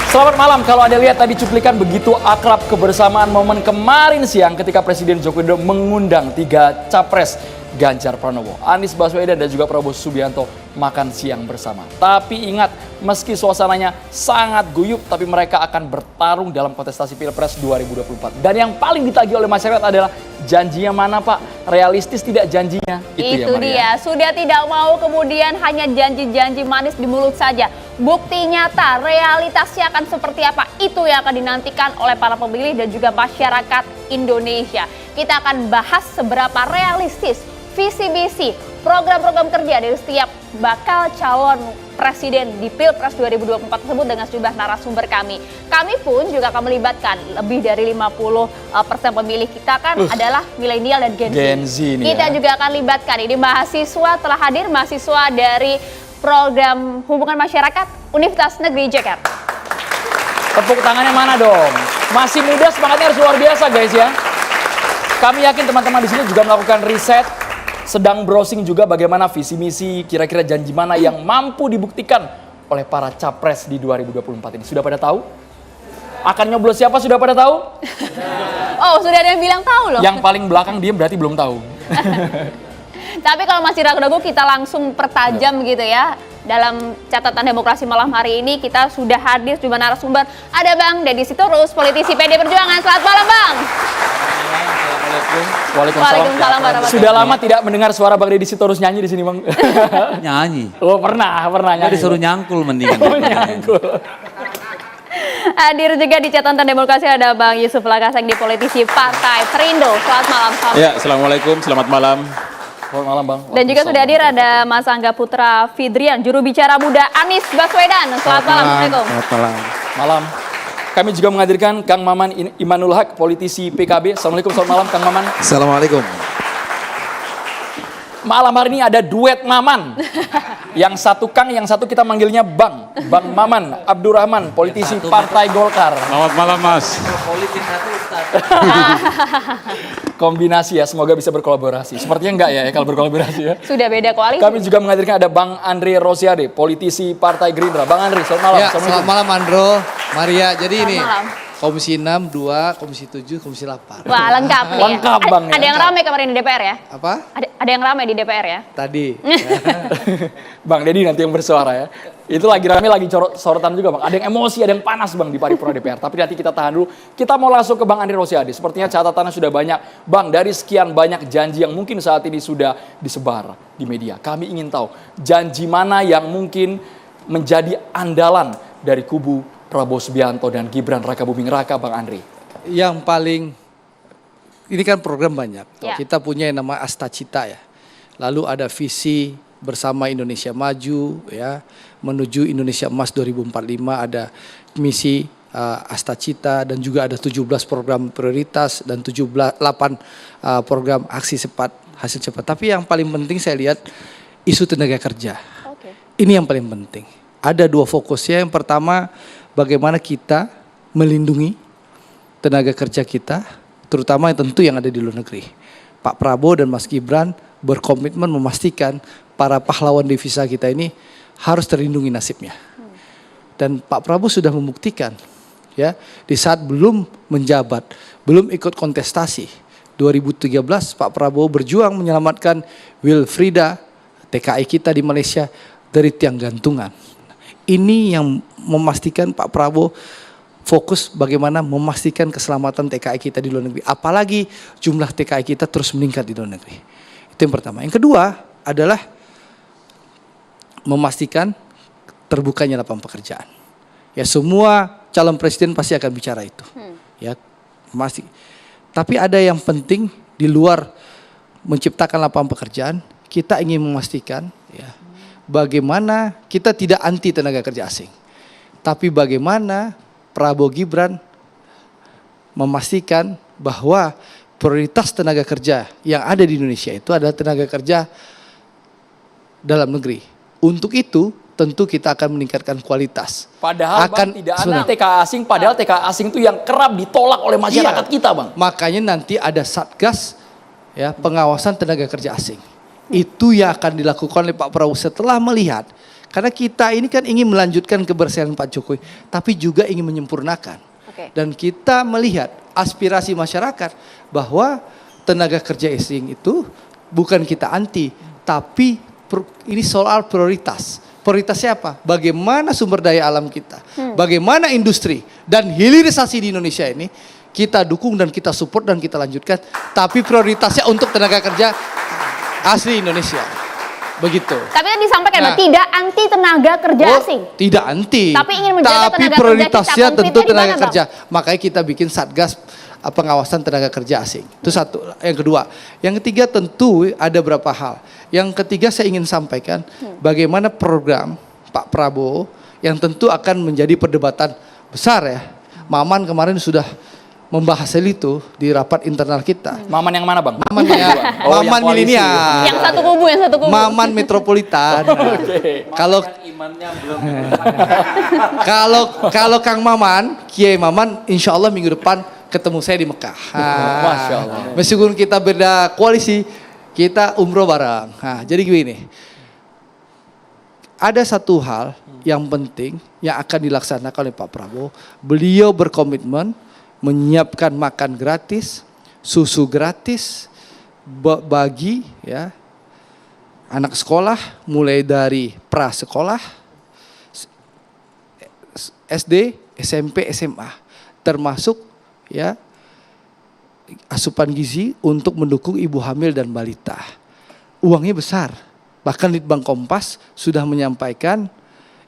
Selamat malam. Kalau Anda lihat tadi cuplikan begitu akrab kebersamaan momen kemarin siang ketika Presiden Joko Widodo mengundang 3 capres Ganjar Pranowo, Anies Baswedan dan juga Prabowo Subianto makan siang bersama. Tapi ingat, meski suasananya sangat guyup, tapi mereka akan bertarung dalam kontestasi Pilpres 2024. Dan yang paling ditagih oleh masyarakat adalah janjinya mana Pak? Realistis tidak janjinya? Itu ya, dia, sudah tidak mau kemudian hanya janji-janji manis di mulut saja. Bukti nyata, realitasnya akan seperti apa? Itu yang akan dinantikan oleh para pemilih dan juga masyarakat Indonesia. Kita akan bahas seberapa realistis visi misi, program-program kerja dari setiap bakal calon presiden di Pilpres 2024 tersebut dengan sejumlah narasumber kami. Kami pun juga akan melibatkan lebih dari 50% pemilih kita kan adalah milenial dan Gen Z. Kita juga akan libatkan ini mahasiswa, telah hadir mahasiswa dari program hubungan masyarakat Universitas Negeri Jakarta. Tepuk tangannya mana dong? Masih muda, semangatnya harus luar biasa guys ya. Kami yakin teman-teman di sini juga melakukan riset, sedang browsing juga bagaimana visi misi, kira-kira janji mana yang mampu dibuktikan oleh para capres di 2024 ini. Sudah pada tahu? Akan nyoblos siapa sudah pada tahu? Oh, sudah ada yang bilang tahu loh. Yang paling belakang diem berarti belum tahu. Tapi kalau masih ragu-ragu kita langsung pertajam gitu ya. Dalam catatan demokrasi malam hari ini kita sudah hadir sejumlah narasumber. Ada Bang Deddy Sitorus, politisi PD Perjuangan. Selamat malam Bang. Waalaikumsalam warahmatullahi. Sudah lama tidak mendengar suara Bang Deddy Sitorus nyanyi di sini Bang. Nyanyi. Oh pernah nyanyi. Disuruh nyangkul mendingan. Nyangkul. Hadir juga di catatan demokrasi ada Bang Yusuf Lakaseng di politisi Partai Perindo. Selamat malam. Ya, assalamualaikum, selamat malam. Selamat malam Bang. Dan juga sudah hadir ada Mas Angga Putra Fidrian, juru bicara muda Anies Baswedan. Selamat malam. Assalamualaikum. Selamat malam. Malam. Kami juga menghadirkan Kang Maman Imanul Haq, politisi PKB. Assalamualaikum, selamat malam Kang Maman. Assalamualaikum. Malam hari ini ada duet Maman. Yang satu Kang, yang satu kita manggilnya Bang. Bang Maman Abdurrahman, politisi Partai Golkar. Selamat malam Mas. Kombinasi ya, semoga bisa berkolaborasi. Sepertinya enggak ya kalau berkolaborasi ya. Sudah beda koalisi. Kami juga menghadirkan ada Bang Andre Rosiade, politisi Partai Gerindra. Bang Andre, selamat malam. Ya, selamat malam Andro, Maria. Jadi Selamat ini malam. Komisi 6, 2, Komisi 7, Komisi 8. Wah, lengkap nih. Lengkap, Bang, ya. Ada yang ramai kemarin di DPR ya? Apa? Ada yang ramai di DPR ya? Tadi. Bang Deddy nanti yang bersuara ya. Itu lagi rame, lagi sorotan juga Bang. Ada yang emosi, ada yang panas Bang di paripurna DPR. Tapi nanti kita tahan dulu. Kita mau langsung ke Bang Andre Rosiade. Sepertinya catatannya sudah banyak. Bang, dari sekian banyak janji yang mungkin saat ini sudah disebar di media. Kami ingin tahu janji mana yang mungkin menjadi andalan dari kubu Prabowo Subianto dan Gibran Rakabuming Raka, Bang Andre. Yang paling, ini kan program banyak. Ya. Kita punya yang nama Astacita ya. Lalu ada visi bersama Indonesia Maju ya, menuju Indonesia Emas 2045, ada misi Astacita dan juga ada 17 program prioritas dan 8 program aksi cepat, hasil cepat. Tapi yang paling penting saya lihat isu tenaga kerja. Oke. Ini yang paling penting. Ada 2 fokusnya. Yang pertama, bagaimana kita melindungi tenaga kerja kita, terutama yang tentu yang ada di luar negeri. Pak Prabowo dan Mas Gibran berkomitmen memastikan para pahlawan devisa kita ini harus terlindungi nasibnya. Dan Pak Prabowo sudah membuktikan ya, di saat belum menjabat, belum ikut kontestasi 2013 Pak Prabowo berjuang menyelamatkan Wilfrida TKI kita di Malaysia dari tiang gantungan. Ini yang memastikan Pak Prabowo fokus bagaimana memastikan keselamatan TKI kita di luar negeri. Apalagi jumlah TKI kita terus meningkat di luar negeri. Itu yang pertama. Yang kedua adalah memastikan terbukanya lapangan pekerjaan. Ya, semua calon presiden pasti akan bicara itu. Ya, masih. Tapi ada yang penting di luar menciptakan lapangan pekerjaan, kita ingin memastikan ya, bagaimana kita tidak anti tenaga kerja asing. Tapi bagaimana Prabowo Gibran memastikan bahwa prioritas tenaga kerja yang ada di Indonesia itu adalah tenaga kerja dalam negeri. Untuk itu tentu kita akan meningkatkan kualitas. Padahal Bang, tidak ada TKA asing, padahal TKA asing itu yang kerap ditolak oleh masyarakat kita Bang. Makanya nanti ada Satgas ya, pengawasan tenaga kerja asing. Itu yang akan dilakukan oleh Pak Prabowo setelah melihat Karena kita ini kan ingin melanjutkan keberhasilan Pak Jokowi, tapi juga ingin menyempurnakan. Oke. Dan kita melihat aspirasi masyarakat bahwa tenaga kerja asing itu bukan kita anti, tapi ini soal prioritas. Prioritasnya apa? Bagaimana sumber daya alam kita, bagaimana industri dan hilirisasi di Indonesia ini kita dukung dan kita support dan kita lanjutkan. Tapi prioritasnya untuk tenaga kerja asli Indonesia. Begitu. Tapi tadi disampaikan Nah. tidak anti tenaga kerja asing. Tidak anti. Tapi ingin menjaga Tapi tenaga kerja prioritasnya kita. tentu Konkretnya di tenaga mana, kerja. Makanya kita bikin Satgas pengawasan tenaga kerja asing. Itu satu. Yang kedua. Yang ketiga tentu ada beberapa hal. Yang ketiga saya ingin sampaikan bagaimana program Pak Prabowo yang tentu akan menjadi perdebatan besar ya. Maman kemarin sudah membahas hal itu di rapat internal kita. Maman yang mana bang? Maman ya, Oh, yang Maman koalisi. milenial. Yang satu kubu, yang satu kubu. Maman metropolitan. Kalau Imannya belum. kalau Kang Maman, Kiai Maman, insya Allah minggu depan ketemu saya di Mekah. Masya Allah. Meskipun kita beda koalisi, kita umroh bareng. Nah, jadi gini, ada satu hal yang penting yang akan dilaksanakan oleh Pak Prabowo. Beliau berkomitmen menyiapkan makan gratis, susu gratis bagi ya anak sekolah mulai dari prasekolah, SD, SMP, SMA, termasuk ya asupan gizi untuk mendukung ibu hamil dan balita. Uangnya besar. Bahkan Litbang Kompas sudah menyampaikan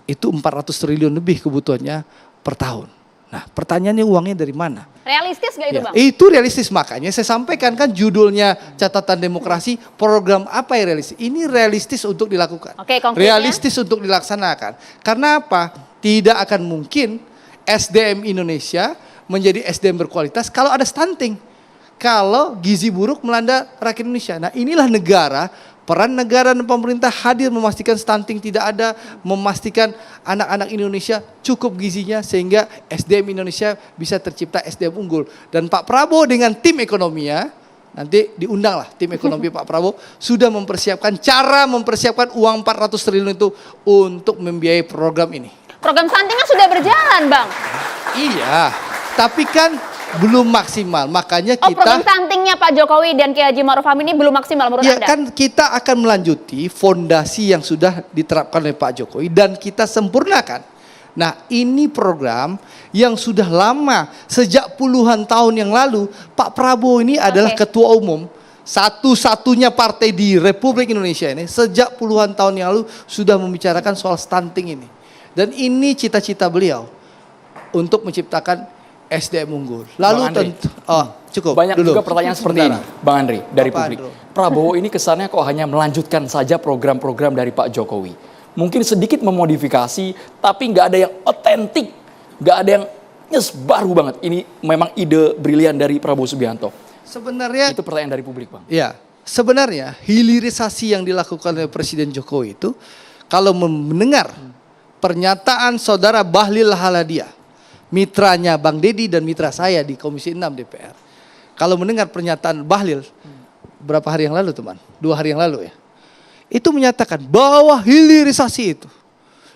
itu 400 triliun lebih kebutuhannya per tahun. Nah, pertanyaannya uangnya dari mana? Realistis gak itu Ya, bang? itu realistis, makanya saya sampaikan kan judulnya catatan demokrasi, program apa yang realistis? Ini realistis untuk dilakukan. Oke, konkretnya? Realistis untuk dilaksanakan. Karena apa? Tidak akan mungkin SDM Indonesia menjadi SDM berkualitas kalau ada stunting. Kalau gizi buruk melanda rakyat Indonesia. Nah, inilah negara, peran negara dan pemerintah hadir memastikan stunting tidak ada, memastikan anak-anak Indonesia cukup gizinya sehingga SDM Indonesia bisa tercipta SDM unggul. Dan Pak Prabowo dengan tim ekonominya, nanti diundanglah tim ekonomi Pak Prabowo sudah mempersiapkan cara mempersiapkan uang 400 triliun itu untuk membiayai program ini. Program stunting kan sudah berjalan bang. Iya, tapi kan belum maksimal. Makanya Oh, program kita stuntingnya Pak Jokowi dan Kiai Haji Ma'ruf Amin ini belum maksimal menurut ya Anda? kan kita akan melanjuti fondasi yang sudah diterapkan oleh Pak Jokowi dan kita sempurnakan. Nah, ini program yang sudah lama, sejak puluhan tahun yang lalu. Pak Prabowo ini adalah ketua umum satu-satunya partai di Republik Indonesia ini sejak puluhan tahun yang lalu sudah membicarakan soal stunting ini. Dan ini cita-cita beliau untuk menciptakan SDM unggul. Lalu Bang Andri. tentu cukup. Banyak dulu. juga pertanyaan seperti ini, Bang Andri, dari Apa, publik. Andro? Prabowo ini kesannya kok hanya melanjutkan saja program-program dari Pak Jokowi. Mungkin sedikit memodifikasi, tapi nggak ada yang otentik, nggak ada yang baru banget. Ini memang ide brilian dari Prabowo Subianto. Sebenarnya Itu pertanyaan dari publik, Bang. ya, sebenarnya hilirisasi yang dilakukan oleh Presiden Jokowi itu kalau mendengar pernyataan saudara Bahlil Lahaladia, mitranya Bang Deddy dan mitra saya di Komisi 6 DPR. Kalau mendengar pernyataan Bahlil berapa hari yang lalu teman? 2 hari yang lalu ya. Itu menyatakan bahwa hilirisasi itu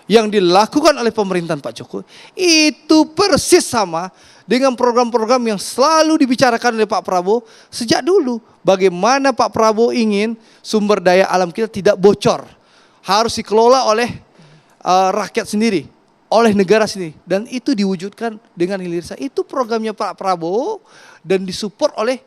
yang dilakukan oleh pemerintahan Pak Jokowi itu persis sama dengan program-program yang selalu dibicarakan oleh Pak Prabowo sejak dulu. Bagaimana Pak Prabowo ingin sumber daya alam kita tidak bocor. Harus dikelola oleh rakyat sendiri, oleh negara sendiri. Dan itu diwujudkan dengan hilirisasi. Itu programnya Pak Prabowo dan disupport oleh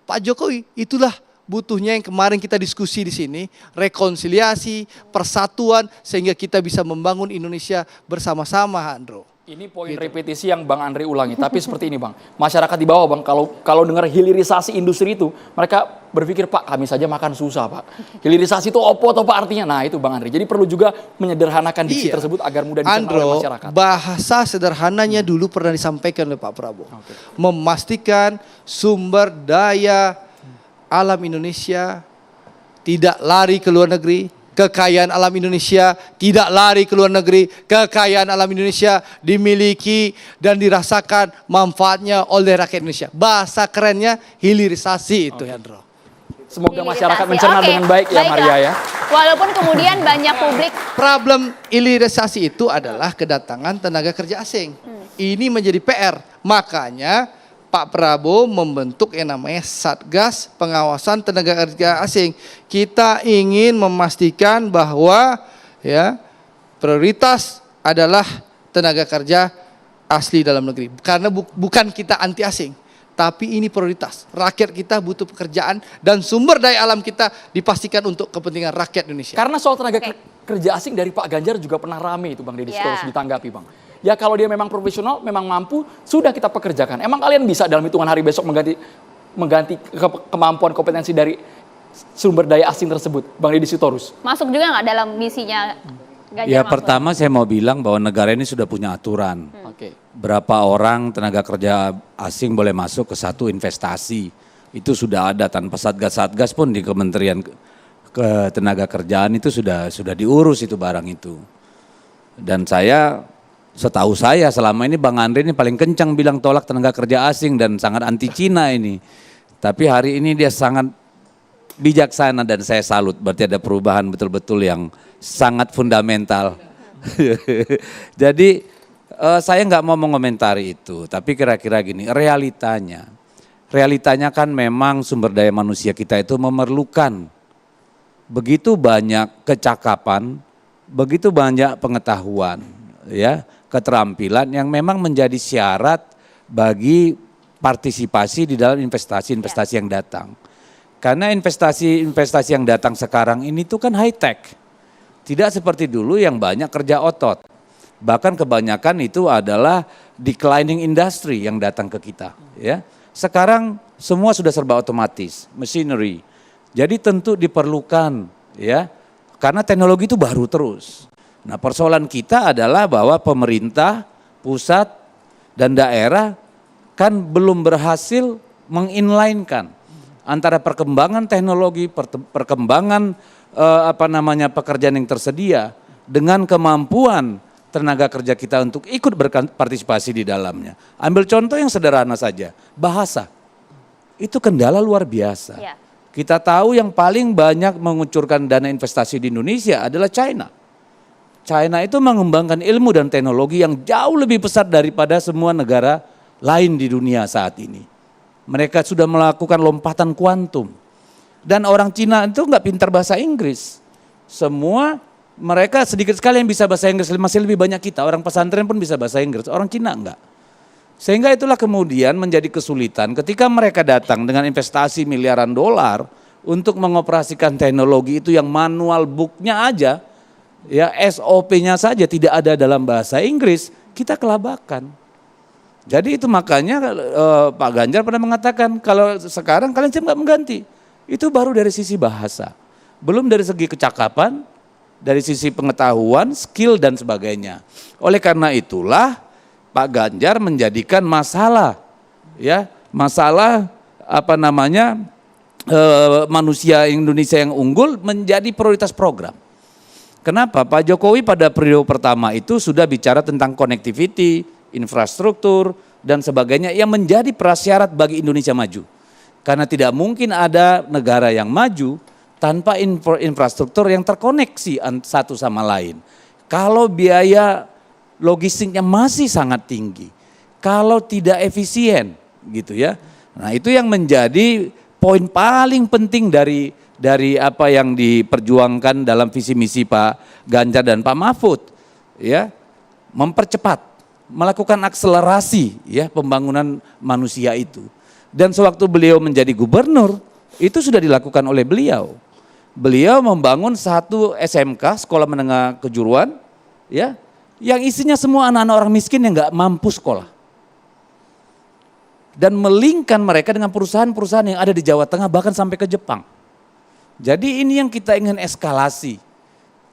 Pak Jokowi. Itulah butuhnya yang kemarin kita diskusi di sini, rekonsiliasi, persatuan sehingga kita bisa membangun Indonesia bersama-sama, Andro. Ini poin repetisi yang Bang Andri ulangi, tapi seperti ini Bang, masyarakat di bawah Bang, kalau dengar hilirisasi industri itu, mereka berpikir Pak kami saja makan susah Pak. Hilirisasi itu opo atau Pak artinya? Nah itu Bang Andri, jadi perlu juga menyederhanakan diksi tersebut agar mudah dicerna oleh Andro, masyarakat. bahasa sederhananya dulu pernah disampaikan oleh Pak Prabowo. Memastikan sumber daya alam Indonesia tidak lari ke luar negeri. Kekayaan alam Indonesia tidak lari ke luar negeri. Kekayaan alam Indonesia dimiliki dan dirasakan manfaatnya oleh rakyat Indonesia. Bahasa kerennya hilirisasi itu, Andro. Semoga Hilirisasi. masyarakat mencerna Oke, dengan baik ya baiklah. Maria ya. Walaupun kemudian banyak publik Problem hilirisasi itu adalah kedatangan tenaga kerja asing. Ini menjadi PR. Makanya Pak Prabowo membentuk yang namanya Satgas Pengawasan Tenaga Kerja Asing. Kita ingin memastikan bahwa ya prioritas adalah tenaga kerja asli dalam negeri. Karena bukan kita anti asing, tapi ini prioritas. Rakyat kita butuh pekerjaan dan sumber daya alam kita dipastikan untuk kepentingan rakyat Indonesia. Karena soal tenaga kerja asing dari Pak Ganjar juga pernah rame itu Bang Deddy Ya. harus ditanggapi Bang. Ya kalau dia memang profesional, memang mampu, sudah kita pekerjakan. Emang kalian bisa dalam hitungan hari besok mengganti kemampuan kompetensi dari sumber daya asing tersebut, Bang Deddy Sitorus? masuk juga nggak dalam misinya Ganjar Ya Mahfud? pertama saya mau bilang bahwa negara ini sudah punya aturan. Oke. Berapa orang tenaga kerja asing boleh masuk ke satu investasi. Itu sudah ada tanpa satgas-satgas pun di Kementerian Ketenagakerjaan itu sudah diurus itu barang itu. Dan setahu saya selama ini Bang Andre ini paling kencang bilang tolak tenaga kerja asing dan sangat anti Cina ini. Tapi hari ini dia sangat bijaksana dan saya salut. Berarti ada perubahan betul-betul yang sangat fundamental. Jadi saya nggak mau mengomentari itu. Tapi kira-kira gini, realitanya kan memang sumber daya manusia kita itu memerlukan begitu banyak kecakapan, begitu banyak pengetahuan, ya, keterampilan yang memang menjadi syarat bagi partisipasi di dalam investasi-investasi yang datang. Karena investasi yang datang sekarang ini tuh kan high tech. Tidak seperti dulu yang banyak kerja otot. Bahkan kebanyakan itu adalah declining industry yang datang ke kita, ya. Sekarang semua sudah serba otomatis, machinery. Jadi tentu diperlukan, ya. Karena teknologi itu baru terus. Nah, persoalan kita adalah bahwa pemerintah, pusat, dan daerah kan belum berhasil menginline-kan antara perkembangan teknologi, perkembangan pekerjaan yang tersedia dengan kemampuan tenaga kerja kita untuk ikut berpartisipasi di dalamnya. Ambil contoh yang sederhana saja, bahasa. Itu kendala luar biasa. Ya. Kita tahu yang paling banyak mengucurkan dana investasi di Indonesia adalah China. China itu mengembangkan ilmu dan teknologi yang jauh lebih besar daripada semua negara lain di dunia saat ini. Mereka sudah melakukan lompatan kuantum. Dan orang Cina itu nggak pintar bahasa Inggris. Semua mereka sedikit sekali yang bisa bahasa Inggris, masih lebih banyak kita. Orang pesantren pun bisa bahasa Inggris, orang Cina enggak. Sehingga itulah kemudian menjadi kesulitan ketika mereka datang dengan investasi miliaran dolar untuk mengoperasikan teknologi itu yang manual booknya aja, ya SOP-nya saja tidak ada dalam bahasa Inggris, kita kelabakan. Jadi itu makanya Pak Ganjar pernah mengatakan kalau sekarang kalian siap nggak mengganti, itu baru dari sisi bahasa, belum dari segi kecakapan, dari sisi pengetahuan, skill dan sebagainya. Oleh karena itulah Pak Ganjar menjadikan masalah manusia Indonesia yang unggul menjadi prioritas program. Kenapa? Pak Jokowi pada periode pertama itu sudah bicara tentang connectivity, infrastruktur dan sebagainya yang menjadi prasyarat bagi Indonesia maju. Karena tidak mungkin ada negara yang maju tanpa infrastruktur yang terkoneksi satu sama lain. Kalau biaya logistiknya masih sangat tinggi, kalau tidak efisien gitu ya. Nah, itu yang menjadi poin paling penting dari apa yang diperjuangkan dalam visi misi Pak Ganjar dan Pak Mahfud, ya. Mempercepat, melakukan akselerasi ya pembangunan manusia itu. Dan sewaktu beliau menjadi gubernur, itu sudah dilakukan oleh beliau. Beliau membangun satu SMK, sekolah menengah kejuruan, ya, yang isinya semua anak-anak orang miskin yang nggak mampu sekolah. Dan melingkan mereka dengan perusahaan-perusahaan yang ada di Jawa Tengah bahkan sampai ke Jepang. Jadi ini yang kita ingin eskalasi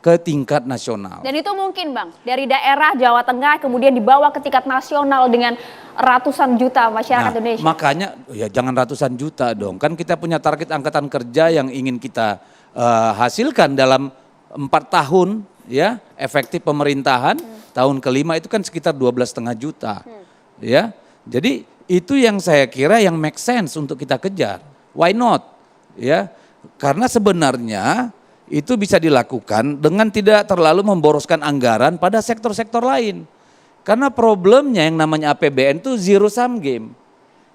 ke tingkat nasional. Dan itu mungkin Bang, dari daerah Jawa Tengah kemudian dibawa ke tingkat nasional dengan ratusan juta masyarakat Indonesia. Makanya ya jangan ratusan juta dong. Kan kita punya target angkatan kerja yang ingin kita hasilkan dalam 4 tahun ya efektif pemerintahan. Tahun kelima itu kan sekitar 12,5 juta. Ya. Jadi itu yang saya kira yang make sense untuk kita kejar. Why not? Ya. Karena sebenarnya itu bisa dilakukan dengan tidak terlalu memboroskan anggaran pada sektor-sektor lain. Karena problemnya yang namanya APBN itu zero sum game.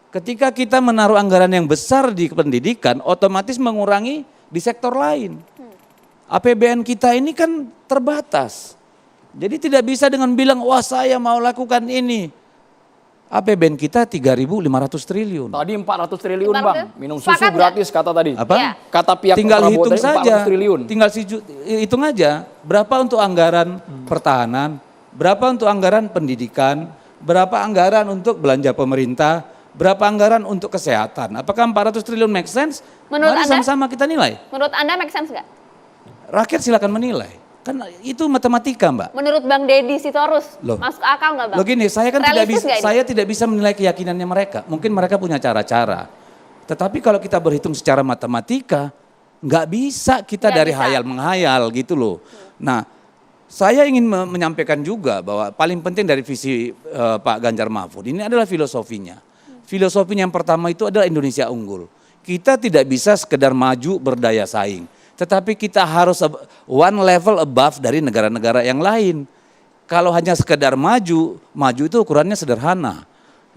Ketika kita menaruh anggaran yang besar di pendidikan, otomatis mengurangi di sektor lain. APBN kita ini kan terbatas. Jadi tidak bisa dengan bilang, wah saya mau lakukan ini. APBN kita 3.500 triliun. Tadi 400 triliun Gimana Bang, tuh? minum susu Sepakat gratis kata tadi. Apa? Iya. Kata pihak Tinggal Prabowo hitung tadi 400 saja. triliun. Tinggal hitung aja berapa untuk anggaran pertahanan, berapa untuk anggaran pendidikan, berapa anggaran untuk belanja pemerintah, berapa anggaran untuk kesehatan. Apakah 400 triliun make sense? Menurut Mari Anda? sama-sama kita nilai. Menurut Anda make sense nggak? Rakyat silakan menilai. Kan itu matematika, Mbak. Menurut Bang Deddy Sitorus, Loh. masuk akal nggak Bang? Loh gini, saya kan tidak Realistis bisa, nggak ini? saya tidak bisa menilai keyakinannya mereka. Mungkin mereka punya cara-cara. Tetapi kalau kita berhitung secara matematika, nggak bisa kita Nggak dari bisa. hayal menghayal gitu loh. Nah, saya ingin menyampaikan juga bahwa paling penting dari visi Pak Ganjar Mahfud ini adalah filosofinya. Filosofinya yang pertama itu adalah Indonesia unggul. Kita tidak bisa sekedar maju berdaya saing. Tetapi kita harus one level above dari negara-negara yang lain. Kalau hanya sekedar maju itu ukurannya sederhana.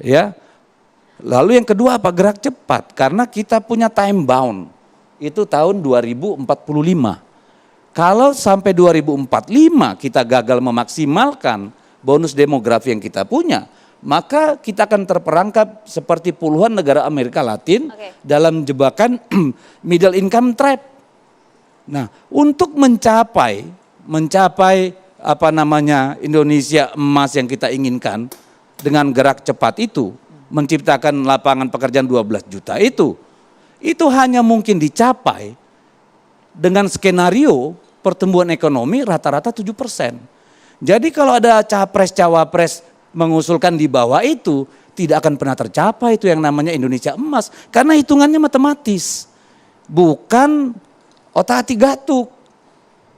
Ya. Lalu yang kedua apa? Gerak cepat. Karena kita punya time bound. Itu tahun 2045. Kalau sampai 2045 kita gagal memaksimalkan bonus demografi yang kita punya, maka kita akan terperangkap seperti puluhan negara Amerika Latin dalam jebakan middle income trap. Nah, untuk mencapai apa namanya Indonesia emas yang kita inginkan dengan gerak cepat itu, menciptakan lapangan pekerjaan 12 juta itu hanya mungkin dicapai dengan skenario pertumbuhan ekonomi rata-rata 7%. Jadi kalau ada capres-cawapres mengusulkan di bawah itu, tidak akan pernah tercapai itu yang namanya Indonesia emas. Karena hitungannya matematis, bukan otak-atik gatuk.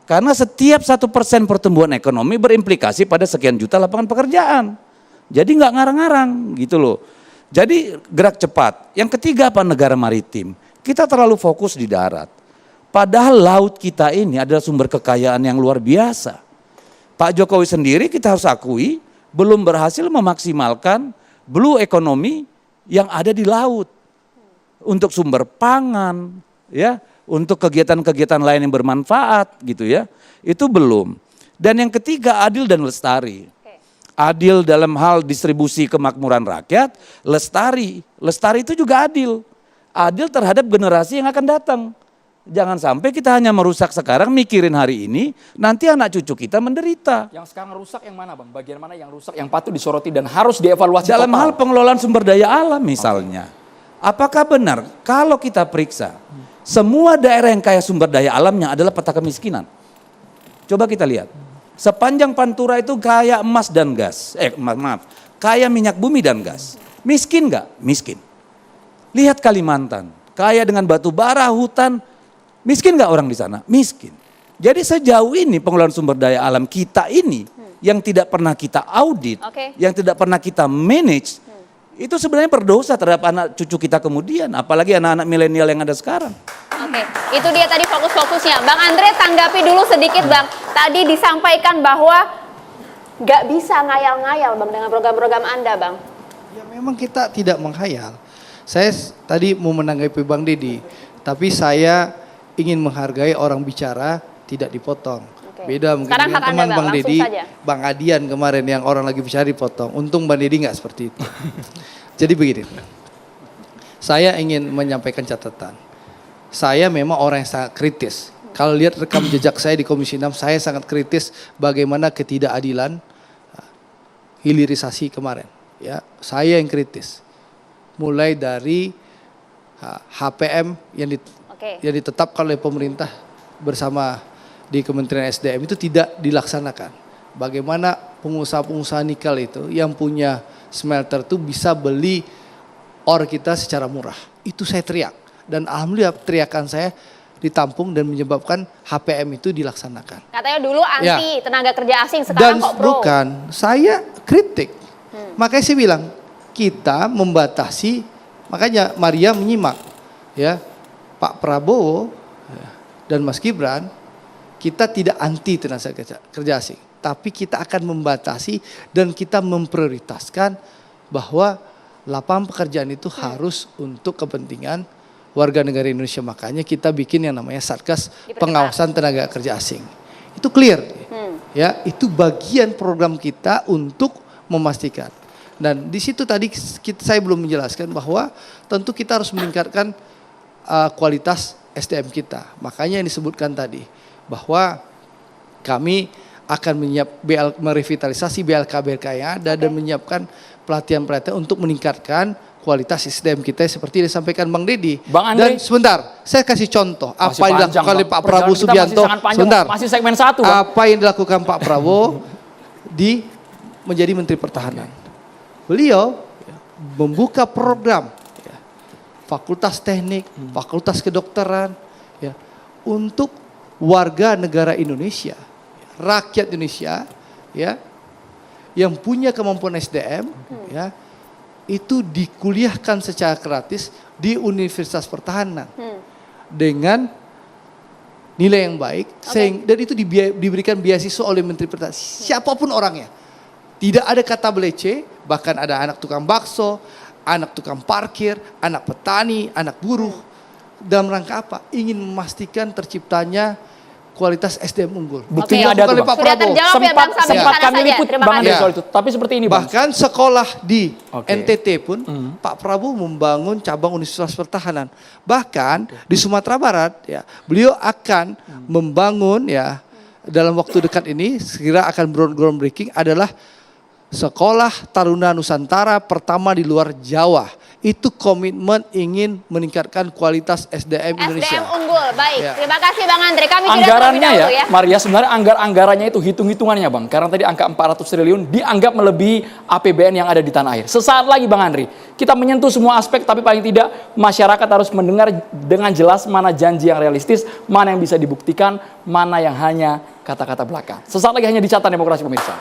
Karena setiap 1% pertumbuhan ekonomi berimplikasi pada sekian juta lapangan pekerjaan. Jadi nggak ngarang-ngarang gitu loh. Jadi gerak cepat. Yang ketiga apa? Negara maritim. Kita terlalu fokus di darat. Padahal laut kita ini adalah sumber kekayaan yang luar biasa. Pak Jokowi sendiri kita harus akui belum berhasil memaksimalkan blue economy yang ada di laut. Untuk sumber pangan, ya, untuk kegiatan-kegiatan lain yang bermanfaat gitu ya. Itu belum. Dan yang ketiga adil dan lestari. Adil dalam hal distribusi kemakmuran rakyat, lestari. Lestari itu juga adil. Adil terhadap generasi yang akan datang. Jangan sampai kita hanya merusak sekarang, mikirin hari ini, nanti anak cucu kita menderita. Yang sekarang rusak yang mana Bang? Bagian mana yang rusak yang patut disoroti dan harus dievaluasi Dalam total? hal pengelolaan sumber daya alam misalnya. Apakah benar kalau kita periksa, semua daerah yang kaya sumber daya alamnya adalah peta kemiskinan? Coba kita lihat. Sepanjang Pantura itu kaya emas dan gas. Kaya minyak bumi dan gas. Miskin nggak? Miskin. Lihat Kalimantan, kaya dengan batu bara, hutan. Miskin nggak orang di sana? Miskin. Jadi sejauh ini pengelolaan sumber daya alam kita ini yang tidak pernah kita audit, yang tidak pernah kita manage, itu sebenarnya berdosa terhadap anak cucu kita kemudian, apalagi anak-anak milenial yang ada sekarang. Oke, itu dia tadi fokus-fokusnya. Bang Andre tanggapi dulu sedikit Bang. Tadi disampaikan bahwa nggak bisa ngayal-ngayal Bang dengan program-program Anda Bang. Ya memang kita tidak menghayal. Saya tadi mau menanggapi Bang Deddy, tapi saya ingin menghargai orang bicara tidak dipotong. Beda mungkin Sekarang dengan hak teman Anda, Bang Bang, Deddy, langsung saja. Bang Adian kemarin yang orang lagi bicara dipotong. Untung Bang Deddy nggak seperti itu. Jadi begini, saya ingin menyampaikan catatan. Saya memang orang yang sangat kritis. Kalau lihat rekam jejak saya di Komisi 6, saya sangat kritis bagaimana ketidakadilan hilirisasi kemarin. Ya, saya yang kritis. Mulai dari HPM yang ditetapkan oleh pemerintah bersama di Kementerian SDM itu tidak dilaksanakan. Bagaimana pengusaha-pengusaha nikel itu yang punya smelter itu bisa beli ore kita secara murah. Itu saya teriak. Dan alhamdulillah teriakan saya ditampung dan menyebabkan HPM itu dilaksanakan. Katanya dulu anti tenaga kerja asing, Dan sekarang kok pro. bukan, saya kritik. Makanya saya bilang, kita membatasi, makanya Maria menyimak. Ya, Pak Prabowo dan Mas Gibran kita tidak anti tenaga kerja asing, tapi kita akan membatasi dan kita memprioritaskan bahwa lapangan pekerjaan itu harus untuk kepentingan warga negara Indonesia. Makanya kita bikin yang namanya Satgas Pengawasan Tenaga Kerja Asing. Itu clear. Ya, itu bagian program kita untuk memastikan. Dan di situ tadi saya belum menjelaskan bahwa tentu kita harus meningkatkan kualitas SDM kita. Makanya yang disebutkan tadi bahwa kami akan merevitalisasi BLK-BLK yang ada dan menyiapkan pelatihan-pelatihan untuk meningkatkan kualitas SDM kita seperti yang disampaikan Bang Deddy. Bang Andre, dan sebentar, saya kasih contoh apa yang dilakukan oleh Pak Prabowo Kita Subianto. Sebentar, masih segmen 1. apa yang dilakukan Pak Prabowo menjadi Menteri Pertahanan. Beliau membuka program fakultas teknik, fakultas kedokteran untuk warga negara Indonesia, rakyat Indonesia yang punya kemampuan SDM itu dikuliahkan secara gratis di Universitas Pertahanan dengan nilai yang baik, dan itu diberikan beasiswa oleh Menteri Pertahanan, siapapun orangnya. Tidak ada kata belece, bahkan ada anak tukang bakso, anak tukang parkir, anak petani, anak buruh. Dalam rangka apa? Ingin memastikan terciptanya kualitas SDM unggul. Buktinya ada tuh, Bang. Sudah terjawab ya Bang, sampai Sempat sana kami saja. liput Terima Bang Andre kasih. soal itu. Tapi seperti ini, Bang. Bahkan sekolah di Oke. NTT pun Pak Prabowo membangun cabang Universitas Pertahanan. Bahkan di Sumatera Barat beliau akan membangun dalam waktu dekat ini segera akan groundbreaking adalah Sekolah Taruna Nusantara pertama di luar Jawa. Itu komitmen ingin meningkatkan kualitas SDM Indonesia. SDM unggul, baik. Ya. Terima kasih Bang Andre. Kami jeda terlebih Anggarannya dahulu ya, Maria, sebenarnya anggarannya itu hitung-hitungannya Bang. Karena tadi angka 400 triliun dianggap melebihi APBN yang ada di tanah air. Sesaat lagi Bang Andri, kita menyentuh semua aspek, tapi paling tidak masyarakat harus mendengar dengan jelas mana janji yang realistis, mana yang bisa dibuktikan, mana yang hanya kata-kata belaka. Sesaat lagi hanya di Catatan Demokrasi pemirsa.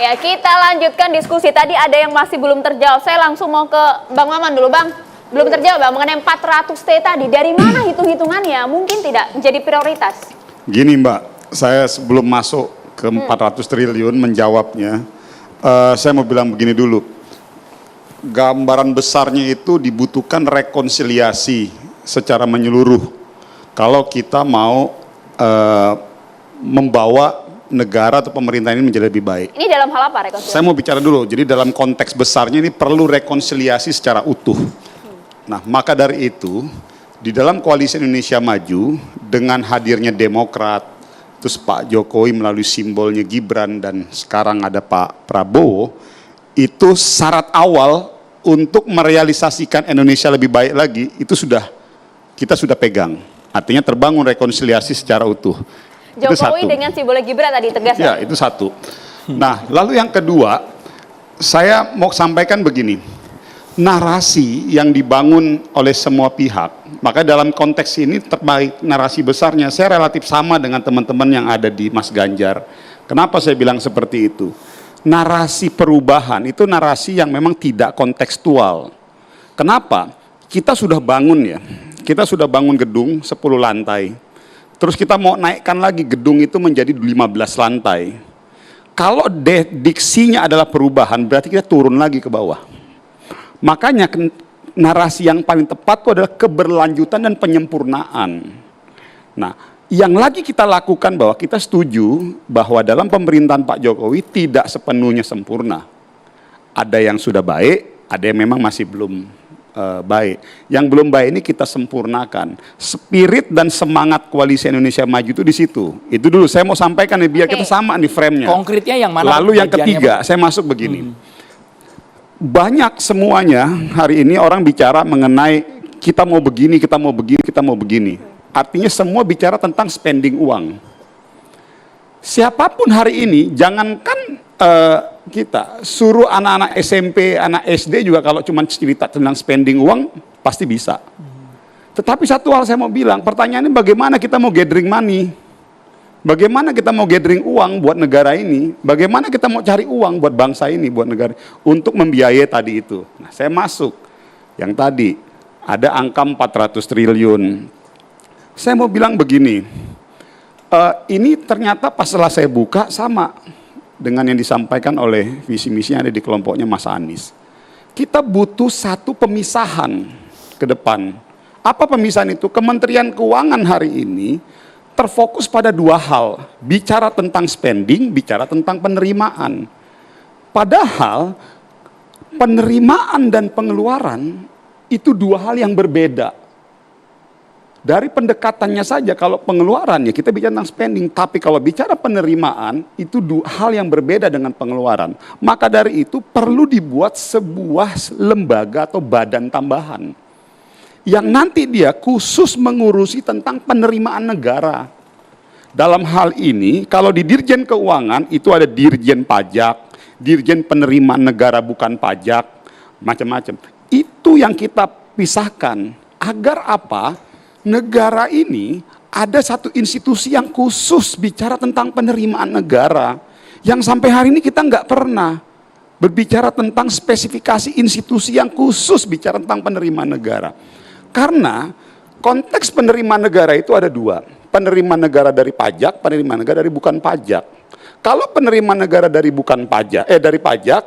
Ya, kita lanjutkan diskusi. Tadi ada yang masih belum terjawab. Saya langsung mau ke Bang Maman dulu, Bang. Belum terjawab, Bang, mengenai 400T tadi. Dari mana hitung-hitungannya? Mungkin tidak menjadi prioritas. Gini Mbak, saya sebelum masuk ke 400 triliun menjawabnya, saya mau bilang begini dulu. Gambaran besarnya itu dibutuhkan rekonsiliasi secara menyeluruh. Kalau kita mau membawa negara atau pemerintah ini menjadi lebih baik. Ini dalam hal apa rekonsiliasi? Saya mau bicara dulu, jadi dalam konteks besarnya ini perlu rekonsiliasi secara utuh. Nah, maka dari itu, di dalam Koalisi Indonesia Maju, dengan hadirnya Demokrat, terus Pak Jokowi melalui simbolnya Gibran, dan sekarang ada Pak Prabowo, itu syarat awal untuk merealisasikan Indonesia lebih baik lagi, itu kita sudah pegang. Artinya terbangun rekonsiliasi secara utuh. Jokowi dengan simbolnya Gibran tadi tegas ya? Itu satu. Nah, lalu yang kedua, saya mau sampaikan begini. Narasi yang dibangun oleh semua pihak, maka dalam konteks ini terbaik narasi besarnya, saya relatif sama dengan teman-teman yang ada di Mas Ganjar. Kenapa saya bilang seperti itu? Narasi perubahan itu narasi yang memang tidak kontekstual. Kenapa? Kita sudah bangun kita sudah bangun gedung 10 lantai. Terus kita mau naikkan lagi gedung itu menjadi 15 lantai. Kalau diksinya adalah perubahan, berarti kita turun lagi ke bawah. Makanya narasi yang paling tepat itu adalah keberlanjutan dan penyempurnaan. Nah, yang lagi kita lakukan bahwa kita setuju bahwa dalam pemerintahan Pak Jokowi tidak sepenuhnya sempurna. Ada yang sudah baik, ada yang memang masih belum baik. Yang belum baik ini kita sempurnakan. Spirit dan semangat Koalisi Indonesia Maju itu di situ. Itu dulu saya mau sampaikan nih biar kita sama nih frame-nya. Konkretnya yang mana? Lalu yang ketiga, saya masuk begini. Banyak semuanya hari ini orang bicara mengenai kita mau begini, kita mau begini, kita mau begini. Artinya semua bicara tentang spending uang. Siapapun hari ini, jangankan kita suruh anak-anak SMP, anak SD juga kalau cuma cerita tentang spending uang pasti bisa. Tetapi satu hal saya mau bilang, pertanyaannya bagaimana kita mau gathering money? Bagaimana kita mau gathering uang buat negara ini? Bagaimana kita mau cari uang buat bangsa ini, buat negara untuk membiayai tadi itu? Nah, saya masuk yang tadi ada angka 400 triliun. Saya mau bilang begini, ini ternyata pas setelah saya buka sama dengan yang disampaikan oleh visi misi yang ada di kelompoknya Mas Anies. Kita butuh satu pemisahan ke depan. Apa pemisahan itu? Kementerian Keuangan hari ini terfokus pada dua hal, bicara tentang spending, bicara tentang penerimaan. Padahal penerimaan dan pengeluaran itu dua hal yang berbeda. Dari pendekatannya saja, kalau pengeluaran ya kita bicara tentang spending, tapi kalau bicara penerimaan itu dua hal yang berbeda dengan pengeluaran. Maka dari itu perlu dibuat sebuah lembaga atau badan tambahan yang nanti dia khusus mengurusi tentang penerimaan negara. Dalam hal ini, kalau di Dirjen Keuangan itu ada Dirjen Pajak, Dirjen Penerimaan Negara bukan pajak, macam-macam. Itu yang kita pisahkan. Agar apa? Negara ini ada satu institusi yang khusus bicara tentang penerimaan negara. Yang sampai hari ini kita nggak pernah berbicara tentang spesifikasi institusi yang khusus bicara tentang penerimaan negara. Karena konteks penerimaan negara itu ada dua. Penerimaan negara dari pajak, penerimaan negara dari bukan pajak. Kalau penerimaan negara dari bukan pajak, dari pajak,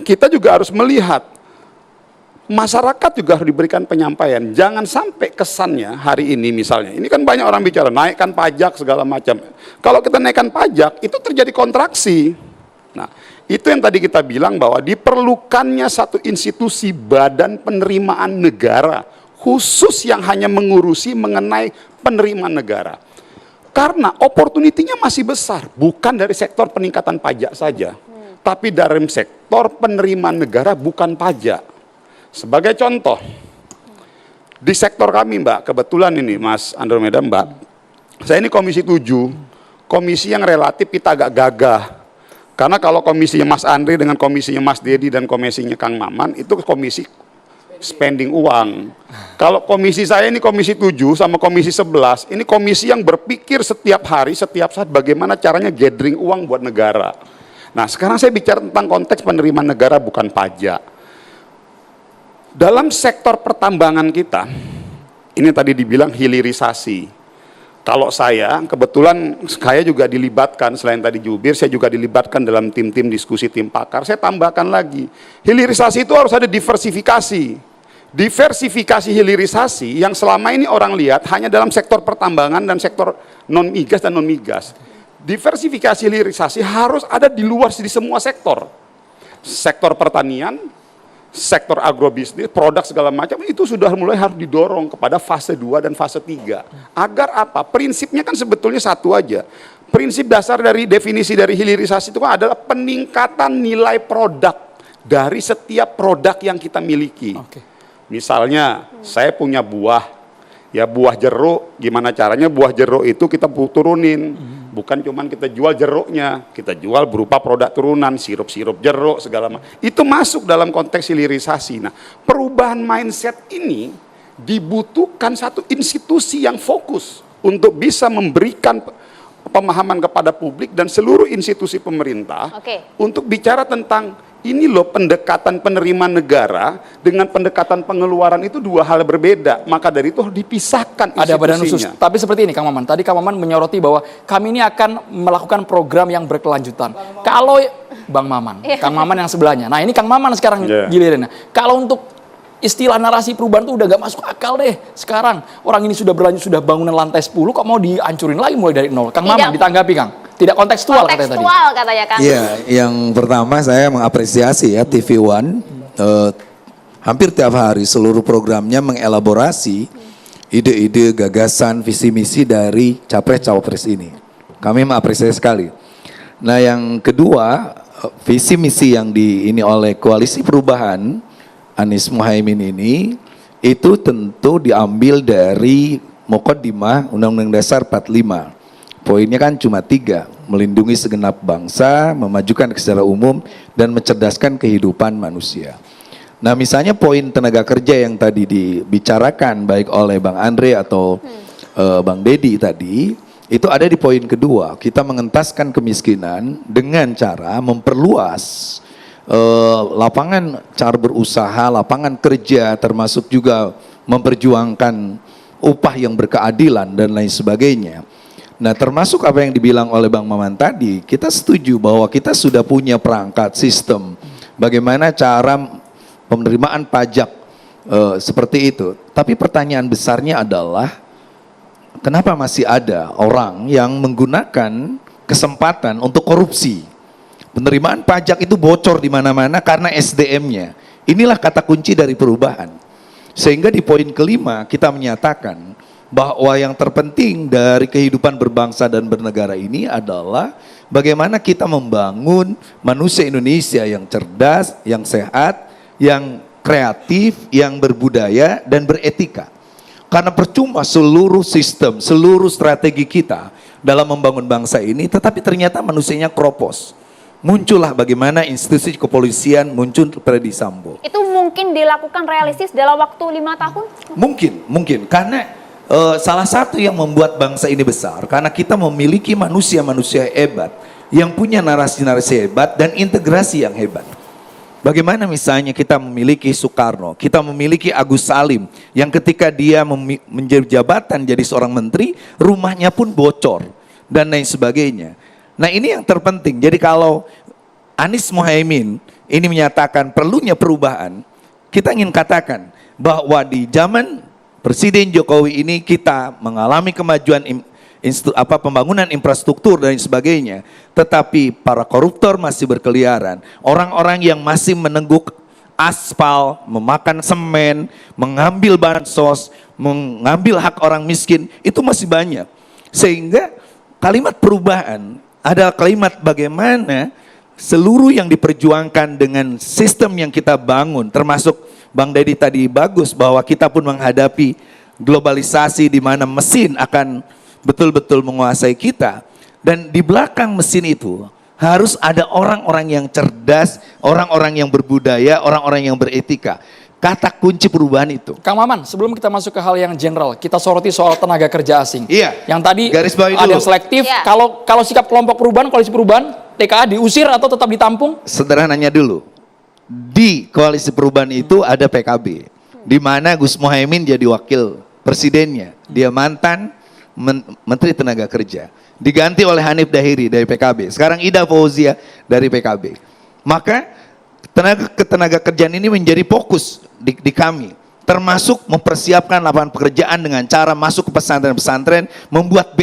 kita juga harus melihat masyarakat juga harus diberikan penyampaian. Jangan sampai kesannya hari ini misalnya, ini kan banyak orang bicara naikkan pajak segala macam. Kalau kita naikkan pajak itu terjadi kontraksi. Nah, itu yang tadi kita bilang bahwa diperlukannya satu institusi badan penerimaan negara khusus yang hanya mengurusi mengenai penerimaan negara. Karena opportunity-nya masih besar, bukan dari sektor peningkatan pajak saja, tapi dari sektor penerimaan negara bukan pajak. Sebagai contoh, di sektor kami Mbak, kebetulan ini Mas Andromeda Mbak, saya ini komisi 7, komisi yang relatif kita agak gagah. Karena kalau komisinya Mas Andri dengan komisinya Mas Dedi dan komisinya Kang Maman, itu komisi spending uang. Kalau komisi saya ini komisi 7 sama komisi 11, ini komisi yang berpikir setiap hari, setiap saat bagaimana caranya gathering uang buat negara. Nah sekarang saya bicara tentang konteks penerimaan negara bukan pajak. Dalam sektor pertambangan kita, ini tadi dibilang hilirisasi. Kalau saya, kebetulan saya juga dilibatkan, selain tadi jubir, saya juga dilibatkan dalam tim-tim diskusi tim pakar. Saya tambahkan lagi, hilirisasi itu harus ada diversifikasi. Diversifikasi hilirisasi yang selama ini orang lihat hanya dalam sektor pertambangan dan sektor non-migas dan non-migas. Diversifikasi hilirisasi harus ada di luar di semua sektor. Sektor pertanian, sektor agrobisnis, produk segala macam itu sudah mulai harus didorong kepada fase 2 dan fase 3. Agar apa? Prinsipnya kan sebetulnya satu aja. Prinsip dasar dari definisi dari hilirisasi itu kan adalah peningkatan nilai produk dari setiap produk yang kita miliki. Misalnya saya punya buah, ya buah jeruk, gimana caranya buah jeruk itu kita turunin. Bukan cuma kita jual jeruknya, kita jual berupa produk turunan, sirup-sirup jeruk, segala macam. Itu masuk dalam konteks hilirisasi. Nah, perubahan mindset ini dibutuhkan satu institusi yang fokus untuk bisa memberikan pemahaman kepada publik dan seluruh institusi pemerintah untuk bicara tentang ini loh pendekatan penerimaan negara dengan pendekatan pengeluaran itu dua hal berbeda. Maka dari itu dipisahkan institusinya. Ada badan khusus. Tapi seperti ini Kang Maman. Tadi Kang Maman menyoroti bahwa kami ini akan melakukan program yang berkelanjutan. Kalau Bang Maman, Kang Maman yang sebelahnya. Nah ini Kang Maman sekarang gilirannya. Kalau untuk istilah narasi perubahan itu udah gak masuk akal deh. Sekarang orang ini sudah berlanjut, sudah bangunan lantai 10, kok mau dihancurin lagi mulai dari nol. Kang Maman ditanggapi Kang. Tidak kontekstual katanya tadi. Kontekstual katanya Kang. Iya, yang pertama saya mengapresiasi ya TV One hampir tiap hari seluruh programnya mengelaborasi ide-ide, gagasan, visi misi dari capres-cawapres ini. Kami mengapresiasi sekali. Nah, yang kedua, visi misi yang ini oleh Koalisi Perubahan Anies Muhaimin ini itu tentu diambil dari Muqaddimah Undang-Undang Dasar 45. Poinnya kan cuma 3, melindungi segenap bangsa, memajukan secara umum, dan mencerdaskan kehidupan manusia. Nah misalnya poin tenaga kerja yang tadi dibicarakan baik oleh Bang Andre atau Bang Dedi tadi, itu ada di poin kedua, kita mengentaskan kemiskinan dengan cara memperluas lapangan cara berusaha, lapangan kerja, termasuk juga memperjuangkan upah yang berkeadilan dan lain sebagainya. Nah, termasuk apa yang dibilang oleh Bang Maman tadi, kita setuju bahwa kita sudah punya perangkat sistem bagaimana cara penerimaan pajak seperti itu. Tapi pertanyaan besarnya adalah kenapa masih ada orang yang menggunakan kesempatan untuk korupsi? Penerimaan pajak itu bocor di mana-mana karena SDM-nya. Inilah kata kunci dari perubahan. Sehingga di poin kelima kita menyatakan bahwa yang terpenting dari kehidupan berbangsa dan bernegara ini adalah bagaimana kita membangun manusia Indonesia yang cerdas, yang sehat, yang kreatif, yang berbudaya dan beretika. Karena percuma seluruh sistem, seluruh strategi kita dalam membangun bangsa ini, tetapi ternyata manusianya kropos. Muncullah bagaimana institusi kepolisian muncul Freddy Sambo. Itu mungkin dilakukan realistis dalam waktu 5 tahun? Mungkin. Karena salah satu yang membuat bangsa ini besar, karena kita memiliki manusia-manusia hebat, yang punya narasi-narasi hebat dan integrasi yang hebat. Bagaimana misalnya kita memiliki Soekarno, kita memiliki Agus Salim, yang ketika dia menjadi jabatan jadi seorang menteri, rumahnya pun bocor, dan lain sebagainya. Nah, ini yang terpenting. Jadi kalau Anies Mohaimin ini menyatakan perlunya perubahan, kita ingin katakan bahwa di zaman Presiden Jokowi ini kita mengalami kemajuan pembangunan infrastruktur dan sebagainya, tetapi para koruptor masih berkeliaran. Orang-orang yang masih menengguk aspal, memakan semen, mengambil bansos, mengambil hak orang miskin, itu masih banyak. Sehingga kalimat perubahan ada kalimat bagaimana seluruh yang diperjuangkan dengan sistem yang kita bangun, termasuk Bang Deddy tadi bagus bahwa kita pun menghadapi globalisasi di mana mesin akan betul-betul menguasai kita. Dan di belakang mesin itu harus ada orang-orang yang cerdas, orang-orang yang berbudaya, orang-orang yang beretika. Kata kunci perubahan itu. Kang Maman, sebelum kita masuk ke hal yang general, kita soroti soal tenaga kerja asing. Iya. Yang tadi garis bawahi ada dulu. yang selektif. Iya. Kalau sikap kelompok perubahan, koalisi perubahan, TKA diusir atau tetap ditampung? Sederhananya dulu. Di koalisi perubahan itu ada PKB. Di mana Gus Mohaimin jadi wakil presidennya. Dia mantan Menteri Tenaga Kerja. Diganti oleh Hanif Dahiri dari PKB. Sekarang Ida Fauzia dari PKB. Maka tenaga kerjaan ini menjadi fokus di kami, termasuk mempersiapkan lapangan pekerjaan dengan cara masuk ke pesantren-pesantren, membuat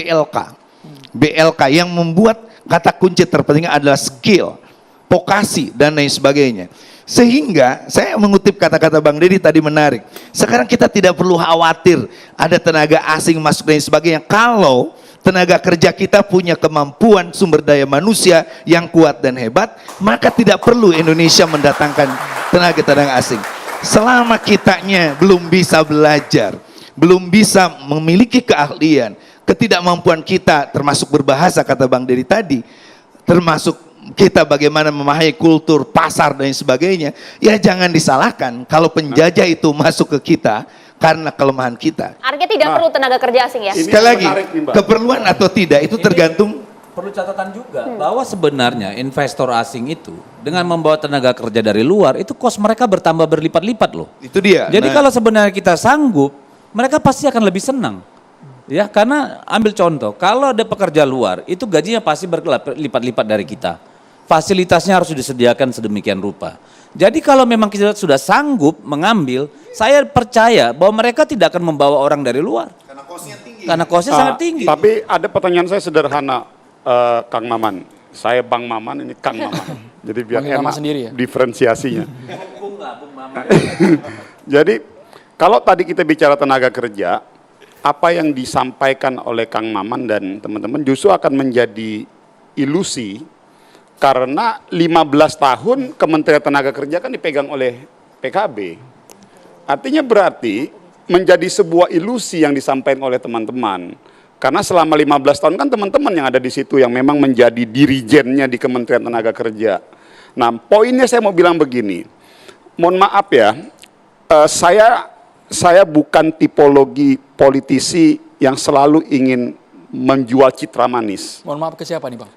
BLK yang membuat kata kunci terpenting adalah skill, vokasi dan lain sebagainya. Sehingga saya mengutip kata-kata Bang Deddy tadi menarik. Sekarang kita tidak perlu khawatir ada tenaga asing masuk dan sebagainya kalau tenaga kerja kita punya kemampuan sumber daya manusia yang kuat dan hebat, maka tidak perlu Indonesia mendatangkan tenaga asing. Selama kitanya belum bisa belajar, belum bisa memiliki keahlian, ketidakmampuan kita termasuk berbahasa kata Bang Deddy tadi, termasuk kita bagaimana memahami kultur, pasar dan sebagainya, ya jangan disalahkan kalau penjajah itu masuk ke kita karena kelemahan kita. Artinya tidak perlu tenaga kerja asing ya? Sekali lagi, keperluan atau tidak itu tergantung. Perlu catatan juga bahwa sebenarnya investor asing itu dengan membawa tenaga kerja dari luar itu kos mereka bertambah berlipat-lipat loh. Itu dia. Jadi kalau sebenarnya kita sanggup, mereka pasti akan lebih senang. Ya, karena ambil contoh, kalau ada pekerja luar itu gajinya pasti berlipat-lipat dari kita. Fasilitasnya harus disediakan sedemikian rupa. Jadi kalau memang kita sudah sanggup mengambil, saya percaya bahwa mereka tidak akan membawa orang dari luar. Karena kosnya tinggi. Karena kosnya sangat tinggi. Tapi ada pertanyaan saya sederhana, Kang Maman. Saya Bang Maman, ini Kang Maman. Jadi biar Panggil nama enak sendiri ya? diferensiasinya. Jadi kalau tadi kita bicara tenaga kerja, apa yang disampaikan oleh Kang Maman dan teman-teman justru akan menjadi ilusi. Karena 15 tahun Kementerian Tenaga Kerja kan dipegang oleh PKB. Artinya berarti menjadi sebuah ilusi yang disampaikan oleh teman-teman. Karena selama 15 tahun kan teman-teman yang ada di situ yang memang menjadi dirijennya di Kementerian Tenaga Kerja. Nah, poinnya saya mau bilang begini. Mohon maaf ya, saya bukan tipologi politisi yang selalu ingin menjual citra manis. Mohon maaf ke siapa nih Bang?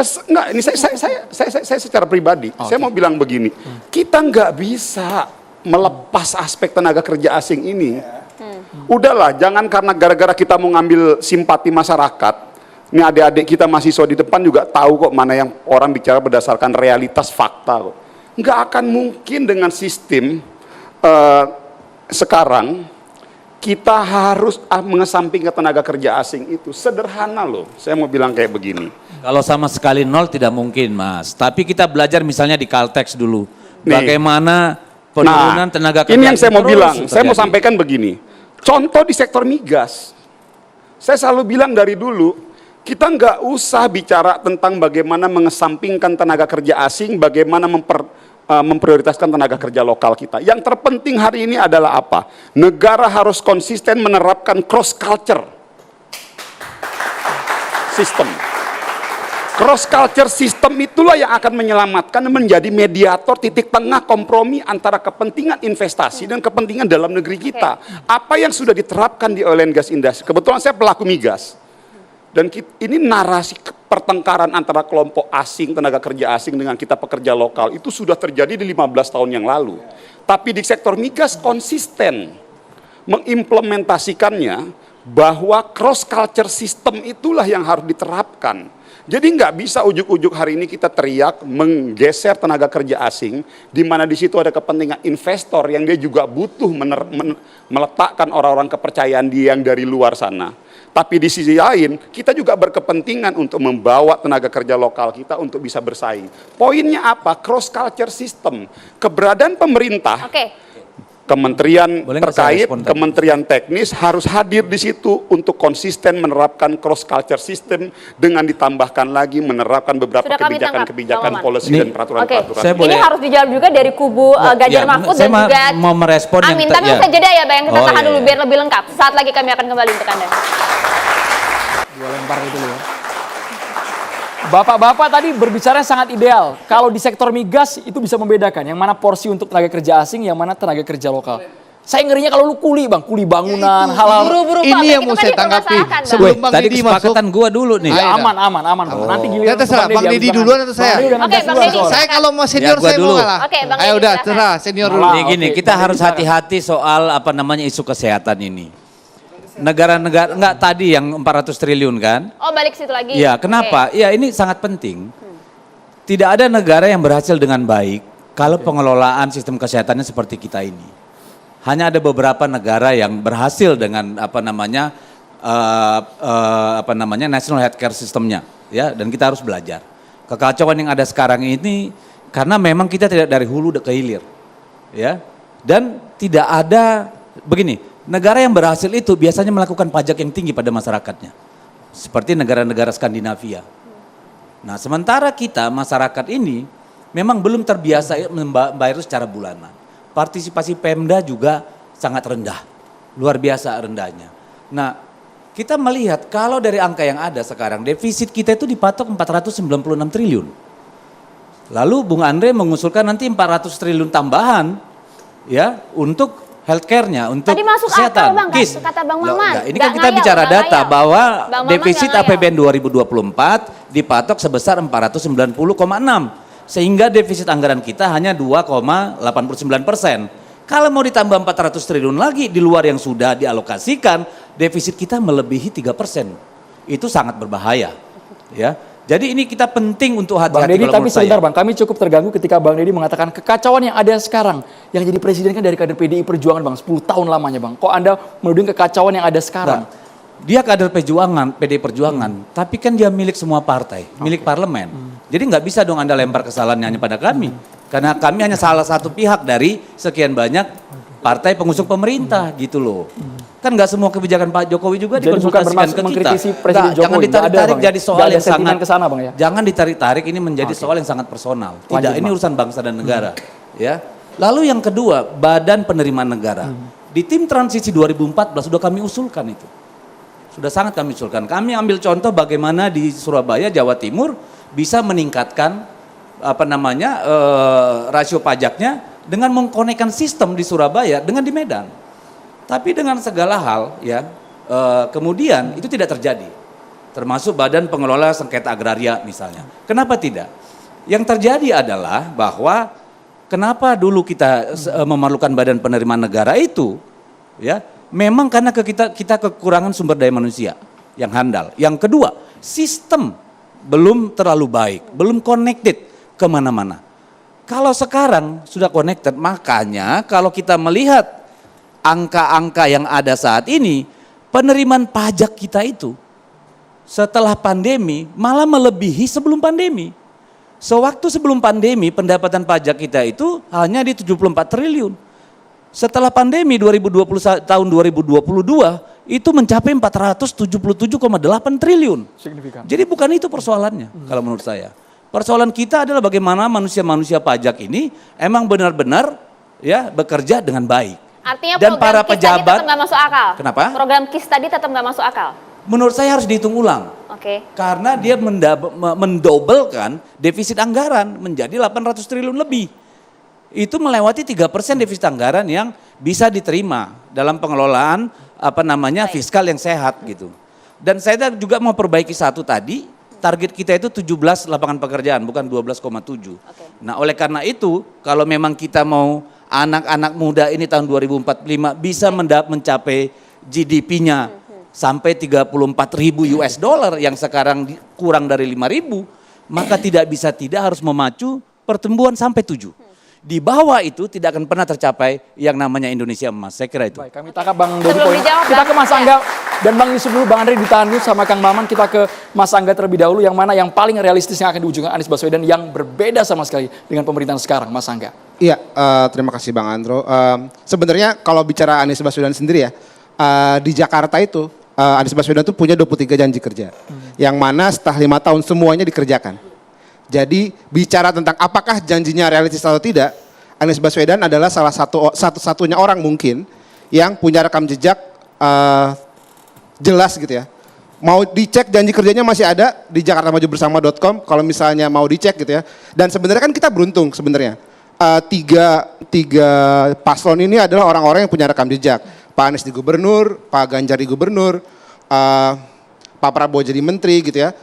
Enggak, ini saya secara pribadi, saya mau bilang begini, kita nggak bisa melepas aspek tenaga kerja asing ini. Udahlah, jangan karena gara-gara kita mau ngambil simpati masyarakat. Ini adik-adik kita mahasiswa di depan juga tahu kok mana yang orang bicara berdasarkan realitas fakta kok. Nggak akan mungkin dengan sistem sekarang kita harus mengesampingkan tenaga kerja asing itu. Sederhana loh, saya mau bilang kayak begini. Kalau sama sekali nol tidak mungkin, Mas. Tapi kita belajar misalnya di Caltex dulu. Nih. Bagaimana penurunan tenaga kerja. Ini yang saya mau terus bilang, saya mau terjadi. sampaikan begini. Contoh di sektor migas. Saya selalu bilang dari dulu, kita nggak usah bicara tentang bagaimana mengesampingkan tenaga kerja asing, bagaimana memprioritaskan tenaga kerja lokal kita. Yang terpenting hari ini adalah apa? Negara harus konsisten menerapkan cross culture system. Cross culture system itulah yang akan menyelamatkan dan menjadi mediator titik tengah kompromi antara kepentingan investasi dan kepentingan dalam negeri kita. Apa yang sudah diterapkan di oil and gas industry. Kebetulan saya pelaku migas. Dan ini narasi pertengkaran antara kelompok asing, tenaga kerja asing dengan kita pekerja lokal itu sudah terjadi di 15 tahun yang lalu. Tapi di sektor migas konsisten mengimplementasikannya bahwa cross culture system itulah yang harus diterapkan. Jadi nggak bisa ujuk-ujuk hari ini kita teriak menggeser tenaga kerja asing, di mana di situ ada kepentingan investor yang dia juga butuh meletakkan orang-orang kepercayaan dia yang dari luar sana. Tapi di sisi lain, kita juga berkepentingan untuk membawa tenaga kerja lokal kita untuk bisa bersaing. Poinnya apa? Cross culture system. Keberadaan pemerintah, kementerian Boleh nggak saya terkait, respon tadi? kementerian teknis harus hadir di situ untuk konsisten menerapkan cross culture system dengan ditambahkan lagi menerapkan beberapa Sudah kami kebijakan-kebijakan tangkap, policy Ini- dan peraturan-peraturan. Saya Ini boleh- harus dijawab juga dari kubu Ganjar Ya, Mahfud saya dan juga mau merespon yang Amin. te- Tapi ya. usah jeda ya Bang, kita Oh, tahan iya, dulu iya. biar lebih lengkap. Saat lagi kami akan kembali untuk Anda. Gua lempar itu ya. Bapak-bapak tadi berbicara sangat ideal. Kalau di sektor migas itu bisa membedakan yang mana porsi untuk tenaga kerja asing, yang mana tenaga kerja lokal. Saya ngerinya kalau lu kuli bang, kuli bangunan, halal. Buru-buru Pak, Ini yang kita mau tadi saya tanggapi. permasalahan, Bang. Sebelum Weh, Bang tadi Didi kesepakatan gua dulu nih. Ya, Ayo, aman. Nanti giliran Ya terserah, Bang Bang Didi jangan. duluan atau saya? Bang Didi udah Oke, ngegas Bang duluan Didi. soalnya. Saya kalau mau senior Ya, gua saya dulu. mau ngalah. Oke, Bang Ayo Didi, udah, silakan. terserah senior dulu. Malah. Nih gini, oke. kita Bang harus Didi, hati-hati soal apa namanya isu kesehatan ini. Negara-negara, enggak tadi yang 400 triliun kan? Oh, balik situ lagi. Ya, kenapa? Ya ini sangat penting. Tidak ada negara yang berhasil dengan baik kalau pengelolaan sistem kesehatannya seperti kita ini. Hanya ada beberapa negara yang berhasil dengan apa namanya national healthcare systemnya, ya. Dan kita harus belajar. Kekacauan yang ada sekarang ini karena memang kita tidak dari hulu ke hilir, ya. Dan tidak ada begini. Negara yang berhasil itu biasanya melakukan pajak yang tinggi pada masyarakatnya, seperti negara-negara Skandinavia. Nah, sementara kita masyarakat ini memang belum terbiasa membayar secara bulanan. Partisipasi Pemda juga sangat rendah, luar biasa rendahnya. Nah, kita melihat kalau dari angka yang ada sekarang, defisit kita itu dipatok 496 triliun. Lalu Bung Andre mengusulkan nanti 400 triliun tambahan ya untuk healthcare-nya, untuk Tadi masuk kesehatan. akal, Bang, Kis. kata Bang Loh, Maman. enggak, ini Nggak kan kita ngayal, bicara nggak data ngayal. bahwa Bang Maman defisit nggak ngayal. APBN 2024 dipatok sebesar 490,6. Sehingga defisit anggaran kita hanya 2,89%. Kalau mau ditambah 400 triliun lagi di luar yang sudah dialokasikan, defisit kita melebihi 3%. Itu sangat berbahaya. Ya. Jadi ini kita penting untuk Bang hati-hati Deddy, kalau tapi menurut saya. sebentar Bang, kami cukup terganggu ketika Bang Deddy mengatakan kekacauan yang ada sekarang. Yang jadi presiden kan dari kader PDI Perjuangan Bang, 10 tahun lamanya Bang. Kok Anda menuding kekacauan yang ada sekarang? Nah, dia kader perjuangan, PDI Perjuangan, tapi kan dia milik semua partai, milik parlemen. Jadi nggak bisa dong Anda lempar kesalahannya hanya pada kami. Karena kami hanya salah satu pihak dari sekian banyak partai pengusung pemerintah gitu loh. Kan nggak semua kebijakan Pak Jokowi juga Jadi bukan dikonsultasikan bermaksud ke kita. mengkritisi Presiden Nggak, jangan Jokowi, nggak ada, ditarik-tarik Bang, ya? jadi Nggak soal ada yang sentimen sangat ke sana, Bang, ya? Jangan ditarik-tarik ini menjadi soal yang sangat personal. Tidak, Lanjut, ini Bang. urusan bangsa dan negara, ya. Lalu yang kedua, Badan Penerimaan Negara. Di tim transisi 2014 sudah kami usulkan itu. Sudah sangat kami usulkan. Kami ambil contoh bagaimana di Surabaya, Jawa Timur bisa meningkatkan rasio pajaknya dengan mengkonekkan sistem di Surabaya dengan di Medan. Tapi dengan segala hal ya kemudian itu tidak terjadi. termasuk Badan Pengelola Sengketa Agraria misalnya. Kenapa tidak? Yang terjadi adalah bahwa kenapa dulu kita memerlukan badan penerimaan negara itu, ya, memang karena kita kekurangan sumber daya manusia yang handal. Yang kedua, sistem belum terlalu baik, belum connected kemana-mana. Kalau sekarang sudah connected, makanya kalau kita melihat angka-angka yang ada saat ini, penerimaan pajak kita itu setelah pandemi malah melebihi sebelum pandemi. Sewaktu sebelum pandemi pendapatan pajak kita itu hanya di 74 triliun. Setelah pandemi 2020 tahun 2022 itu mencapai 477,8 triliun. Signifikan. Jadi bukan itu persoalannya kalau menurut saya. Persoalan kita adalah bagaimana manusia-manusia pajak ini emang benar-benar ya bekerja dengan baik. Artinya Dan program para KIS tadi pejabat- tetap nggak masuk akal. Kenapa? Program KIS tadi tetap nggak masuk akal. Menurut saya harus dihitung ulang. Oke. Karena dia mendobelkan defisit anggaran menjadi 800 triliun lebih. Itu melewati 3% defisit anggaran yang bisa diterima dalam pengelolaan fiskal yang sehat gitu. Dan saya juga mau perbaiki satu tadi, target kita itu 17 lapangan pekerjaan bukan 12,7. Nah, oleh karena itu kalau memang kita mau anak-anak muda ini tahun 2045 bisa mencapai GDP-nya sampai 34.000 US dollar yang sekarang kurang dari 5.000, maka tidak bisa tidak harus memacu pertumbuhan sampai 7. Di bawah itu tidak akan pernah tercapai yang namanya Indonesia Emas. Saya kira itu. Baik, kami tangkap Bang Dodi Sebelum poin. dijawab, Kita Bang, ke Mas ya. Angga dan Bang Yusuf dulu, Bang Andre ditahan dulu sama Kang Maman. Kita ke Mas Angga terlebih dahulu, yang mana yang paling realistis yang akan diujungkan Anies Baswedan yang berbeda sama sekali dengan pemerintahan sekarang, Mas Angga. Iya, terima kasih Bang Andro. Sebenarnya kalau bicara Anies Baswedan sendiri ya, di Jakarta itu Anies Baswedan itu punya 23 janji kerja. Yang mana setelah 5 tahun semuanya dikerjakan. Jadi bicara tentang apakah janjinya realistis atau tidak, Anies Baswedan adalah salah satu-satunya orang mungkin yang punya rekam jejak jelas gitu ya. Mau dicek janji kerjanya masih ada di jakartamajubersama.com kalau misalnya mau dicek gitu ya. Dan sebenarnya kan kita beruntung sebenarnya. Tiga paslon ini adalah orang-orang yang punya rekam jejak. Pak Anies di gubernur, Pak Ganjar di gubernur, Pak Prabowo jadi menteri gitu ya.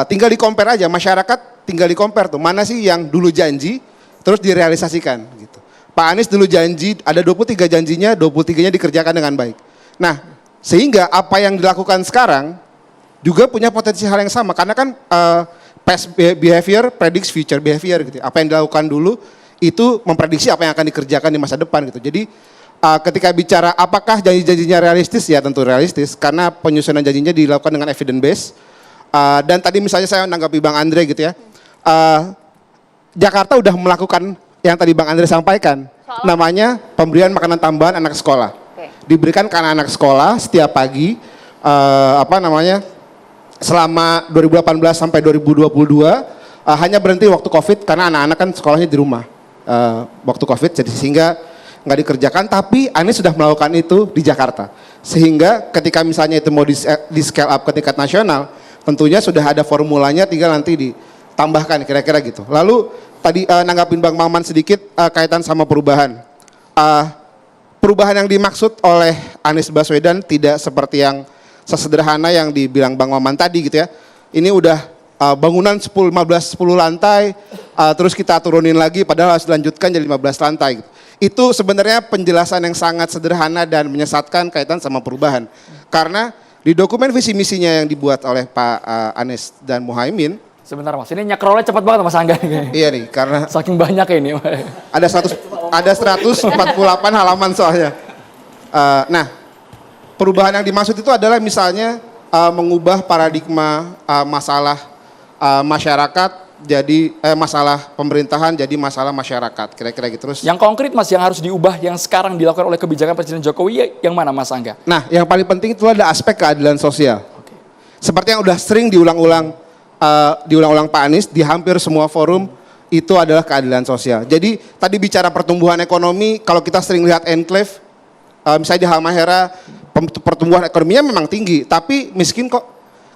Tinggal di compare aja, masyarakat tinggal di compare tuh. Mana sih yang dulu janji terus direalisasikan gitu. Pak Anies dulu janji, ada 23 janjinya, 23-nya dikerjakan dengan baik. Nah, sehingga apa yang dilakukan sekarang juga punya potensi hal yang sama. Karena kan past behavior predicts future behavior gitu. Apa yang dilakukan dulu itu memprediksi apa yang akan dikerjakan di masa depan gitu. Jadi ketika bicara apakah janji-janjinya realistis, ya tentu realistis. Karena penyusunan janjinya dilakukan dengan evidence base. Dan tadi misalnya saya menanggapi Bang Andre gitu ya. Jakarta udah melakukan yang tadi Bang Andre sampaikan. Namanya pemberian makanan tambahan anak sekolah. Diberikan ke anak-anak sekolah setiap pagi, selama 2018 sampai 2022, hanya berhenti waktu COVID karena anak-anak kan sekolahnya di rumah. Waktu COVID, jadi sehingga nggak dikerjakan, tapi Anies sudah melakukan itu di Jakarta. Sehingga ketika misalnya itu mau di scale up ke tingkat nasional, tentunya sudah ada formulanya, tinggal nanti ditambahkan kira-kira gitu. Lalu tadi nanggapin Bang Maman sedikit kaitan sama perubahan. Perubahan yang dimaksud oleh Anies Baswedan tidak seperti yang sesederhana yang dibilang Bang Maman tadi gitu ya. Ini udah bangunan 10 lantai, terus kita turunin lagi padahal harus dilanjutkan jadi 15 lantai gitu. Itu sebenarnya penjelasan yang sangat sederhana dan menyesatkan kaitan sama perubahan. Karena di dokumen visi misinya yang dibuat oleh Pak Anies dan Muhaimin. Sebentar Mas, ini nyekrolnya cepat banget Mas Angga nih. Iya nih, karena Saking banyak ini. ada 148 halaman soalnya. Nah, perubahan yang dimaksud itu adalah misalnya mengubah paradigma masalah masyarakat jadi masalah pemerintahan jadi masalah masyarakat, kira-kira gitu. Terus Yang konkret Mas yang harus diubah yang sekarang dilakukan oleh kebijakan Presiden Jokowi yang mana Mas Angga? nah, yang paling penting itu ada aspek keadilan sosial. Seperti yang udah sering diulang-ulang Pak Anies di hampir semua forum, itu adalah keadilan sosial. Jadi tadi bicara pertumbuhan ekonomi, kalau kita sering lihat enclave, misalnya di Halmahera, pertumbuhan ekonominya memang tinggi, tapi miskin kok.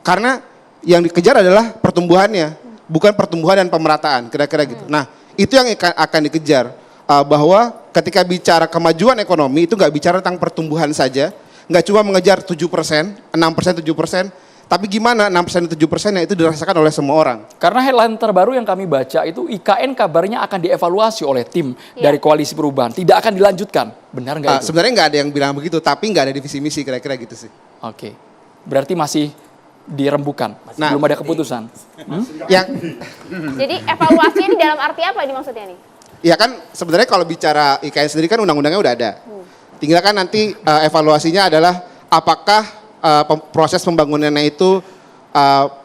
Karena yang dikejar adalah pertumbuhannya, bukan pertumbuhan dan pemerataan, kira-kira gitu. Nah, itu yang akan dikejar. Bahwa ketika bicara kemajuan ekonomi, itu nggak bicara tentang pertumbuhan saja, nggak cuma mengejar 7%, 6%, 7%, Tapi gimana 6% dan 7% itu dirasakan oleh semua orang. Karena headline terbaru yang kami baca itu IKN kabarnya akan dievaluasi oleh tim dari Koalisi Perubahan, tidak akan dilanjutkan. Benar nggak itu? Sebenarnya nggak ada yang bilang begitu, tapi nggak ada divisi misi kira-kira gitu sih. Oke, berarti masih dirembukan, belum ada keputusan. Jadi evaluasi ini dalam arti apa ini maksudnya nih? Ya kan sebenarnya kalau bicara IKN sendiri kan undang-undangnya udah ada. Tinggal kan nanti evaluasinya adalah apakah proses pembangunannya itu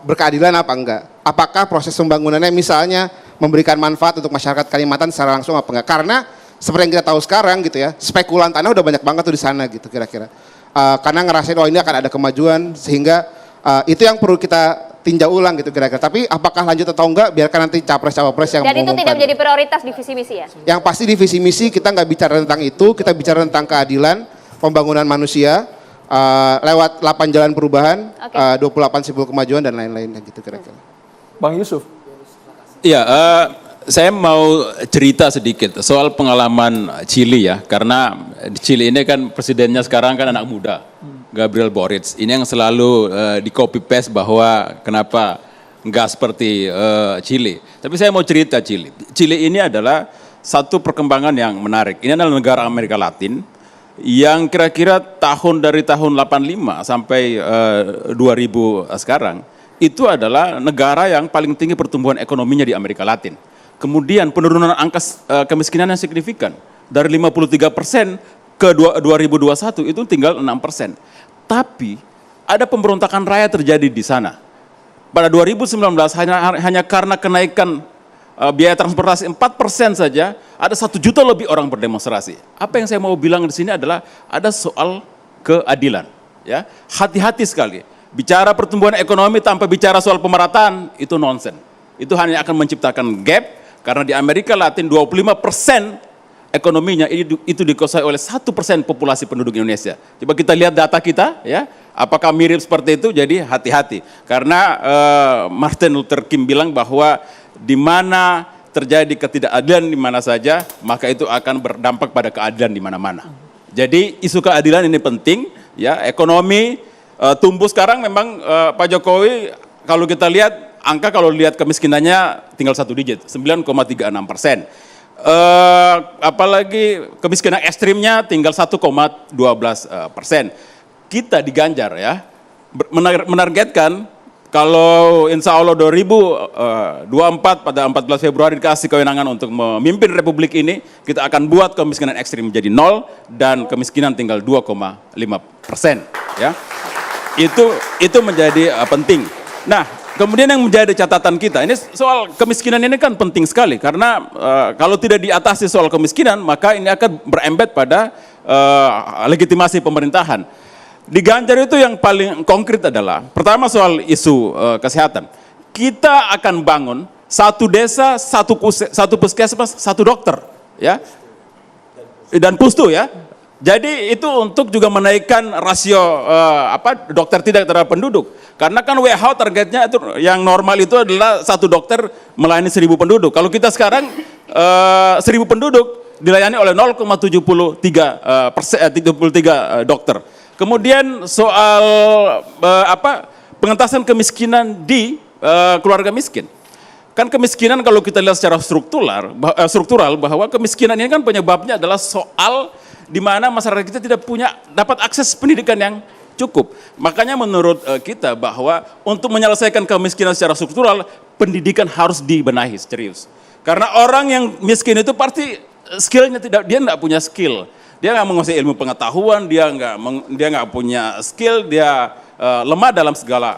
berkeadilan apa enggak? Apakah proses pembangunannya misalnya memberikan manfaat untuk masyarakat Kalimantan secara langsung apa enggak? Karena seperti yang kita tahu sekarang gitu ya, spekulan tanah udah banyak banget tuh di sana gitu kira-kira. Karena ngerasain ini akan ada kemajuan sehingga itu yang perlu kita tinjau ulang gitu kira-kira. Tapi apakah lanjut atau enggak biarkan nanti capres-cawapres yang Dan itu mengumumkan. tidak menjadi prioritas divisi misi ya? Yang pasti divisi misi kita nggak bicara tentang itu, kita bicara tentang keadilan, pembangunan manusia, lewat 8 jalan perubahan, 28 simpul kemajuan dan lain-lain gitu kira-kira. Bang Yusuf. Iya, saya mau cerita sedikit soal pengalaman Chili ya, karena di Chili ini kan presidennya sekarang kan anak muda, Gabriel Boric. Ini yang selalu di copy paste bahwa kenapa nggak seperti Chili. Tapi saya mau cerita Chili. Chili ini adalah satu perkembangan yang menarik. Ini adalah negara Amerika Latin yang kira-kira dari tahun 85 sampai 2000 sekarang, itu adalah negara yang paling tinggi pertumbuhan ekonominya di Amerika Latin. Kemudian penurunan angka kemiskinan yang signifikan. Dari 53% ke 2021 itu tinggal 6%. Tapi ada pemberontakan rakyat terjadi di sana. Pada 2019 hanya karena kenaikan biaya transportasi 4% saja, ada 1 juta lebih orang berdemonstrasi. Apa yang saya mau bilang di sini adalah ada soal keadilan. Ya, hati-hati sekali. Bicara pertumbuhan ekonomi tanpa bicara soal pemerataan itu nonsen. Itu hanya akan menciptakan gap karena di Amerika Latin 25% ekonominya itu dikuasai oleh 1% populasi penduduk Indonesia. Coba kita lihat data kita, ya, apakah mirip seperti itu? Jadi hati-hati. Karena Martin Luther King bilang bahwa di mana terjadi ketidakadilan di mana saja, maka itu akan berdampak pada keadilan di mana-mana. Jadi isu keadilan ini penting, ya. Ekonomi tumbuh sekarang memang Pak Jokowi kalau kita lihat angka kalau lihat kemiskinannya tinggal 1 digit, 9,36%. Apalagi kemiskinan ekstrimnya tinggal 1,12%. Kita di Ganjar ya menargetkan kalau insya Allah 2024 pada 14 Februari dikasih kewenangan untuk memimpin Republik ini, kita akan buat kemiskinan ekstrim menjadi 0 dan kemiskinan tinggal 2,5%. Ya, itu menjadi penting. Nah, kemudian yang menjadi catatan kita, ini soal kemiskinan ini kan penting sekali karena kalau tidak diatasi soal kemiskinan maka ini akan berembet pada legitimasi pemerintahan. Di Ganjar itu yang paling konkret adalah, pertama soal isu kesehatan. Kita akan bangun 1 desa, 1 puskesmas, 1 dokter, ya, dan pustu ya. Jadi itu untuk juga menaikkan rasio dokter tidak terhadap penduduk. Karena kan WHO targetnya itu yang normal itu adalah 1 dokter melayani 1000 penduduk. Kalau kita sekarang 1000 penduduk dilayani oleh 0,73 dokter. Kemudian soal pengentasan kemiskinan di keluarga miskin. Kan kemiskinan kalau kita lihat secara struktural bahwa kemiskinan ini kan penyebabnya adalah soal di mana masyarakat kita tidak dapat akses pendidikan yang cukup. Makanya menurut kita bahwa untuk menyelesaikan kemiskinan secara struktural, pendidikan harus dibenahi serius. Karena orang yang miskin itu pasti skillnya dia tidak punya skill. Dia nggak menguasai ilmu pengetahuan, dia nggak punya skill, dia lemah dalam segala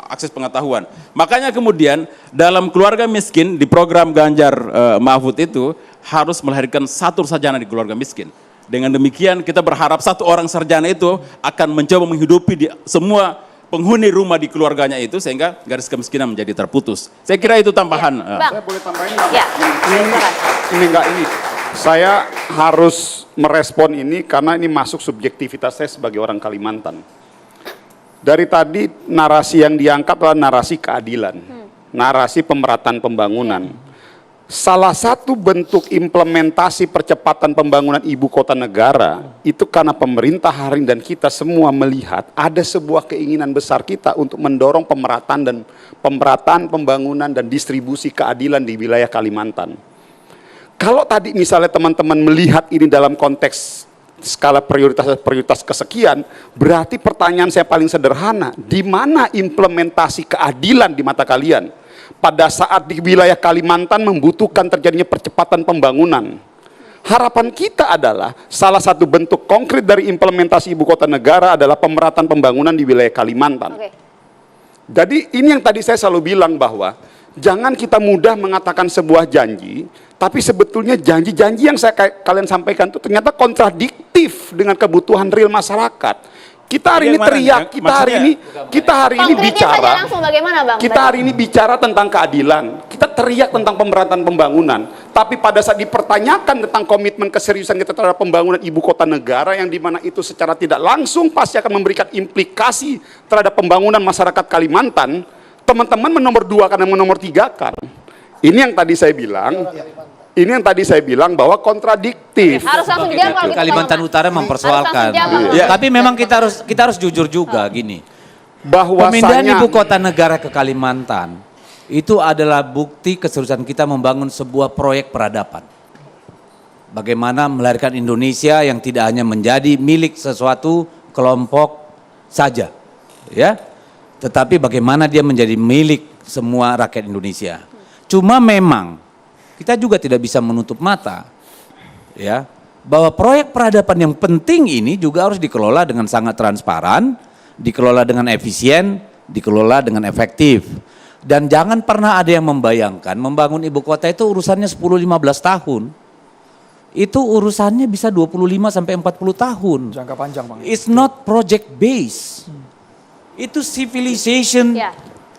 akses pengetahuan. Makanya kemudian dalam keluarga miskin di program Ganjar Mahfud itu harus melahirkan 1 sarjana di keluarga miskin. Dengan demikian kita berharap 1 orang sarjana itu akan mencoba menghidupi semua penghuni rumah di keluarganya itu sehingga garis kemiskinan menjadi terputus. Saya kira itu tambahan. Saya boleh tambahin nggak? Ya. Ini. Saya harus merespon ini karena ini masuk subjektivitas saya sebagai orang Kalimantan. Dari tadi narasi yang diangkat adalah narasi keadilan, narasi pemerataan pembangunan. salah satu bentuk implementasi percepatan pembangunan ibu kota negara itu karena pemerintah hari ini dan kita semua melihat ada sebuah keinginan besar kita untuk mendorong pemerataan pembangunan dan distribusi keadilan di wilayah Kalimantan. Kalau tadi misalnya teman-teman melihat ini dalam konteks skala prioritas kesekian, berarti pertanyaan saya paling sederhana, di mana implementasi keadilan di mata kalian? Pada saat di wilayah Kalimantan membutuhkan terjadinya percepatan pembangunan. Harapan kita adalah salah satu bentuk konkret dari implementasi ibu kota negara adalah pemerataan pembangunan di wilayah Kalimantan. Jadi ini yang tadi saya selalu bilang bahwa jangan kita mudah mengatakan sebuah janji, tapi sebetulnya janji-janji yang kalian sampaikan itu ternyata kontradiktif dengan kebutuhan real masyarakat. Kita hari ini teriak, kita hari ini bicara, langsung bagaimana, Bang? kita hari ini bicara tentang keadilan, kita teriak tentang pemerataan pembangunan, tapi pada saat dipertanyakan tentang komitmen keseriusan kita terhadap pembangunan ibu kota negara yang dimana itu secara tidak langsung pasti akan memberikan implikasi terhadap pembangunan masyarakat Kalimantan, teman-teman menomor 2 karena menomor 3 kan. Ini yang tadi saya bilang, bahwa kontradiktif. Harus langsung dijawab kalau gitu, Kalimantan Bang. Utara mempersoalkan. Harus langsung dijawab, Bang. Tapi memang kita harus jujur juga gini. Bahwasanya Pemindahan ibu kota negara ke Kalimantan itu adalah bukti keseriusan kita membangun sebuah proyek peradaban. Bagaimana melahirkan Indonesia yang tidak hanya menjadi milik sesuatu kelompok saja, ya, tetapi bagaimana dia menjadi milik semua rakyat Indonesia. Cuma memang kita juga tidak bisa menutup mata, ya, bahwa proyek peradaban yang penting ini juga harus dikelola dengan sangat transparan, dikelola dengan efisien, dikelola dengan efektif. Dan jangan pernah ada yang membayangkan membangun ibu kota itu urusannya 10-15 tahun. Itu urusannya bisa 25 sampai 40 tahun. Jangka panjang, Bang. It's not project based. Itu civilization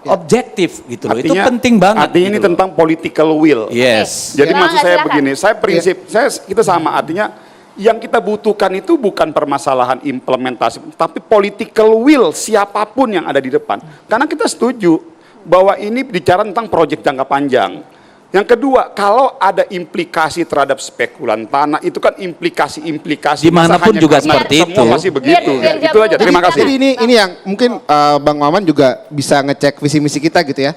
objektif gitu loh. Itu penting banget. Artinya ini gitu loh. tentang political will. Yes. Jadi maksud saya silakan. begini, saya prinsip, kita sama, artinya yang kita butuhkan itu bukan permasalahan implementasi, tapi political will siapapun yang ada di depan. Karena kita setuju bahwa ini bicara tentang proyek jangka panjang. Yang kedua, kalau ada implikasi terhadap spekulan tanah, itu kan implikasi-implikasi. Dimanapun juga seperti itu. Semua pasti begitu. Itu aja, terima kasih. Jadi ini yang mungkin Bang Maman juga bisa ngecek visi misi kita gitu ya.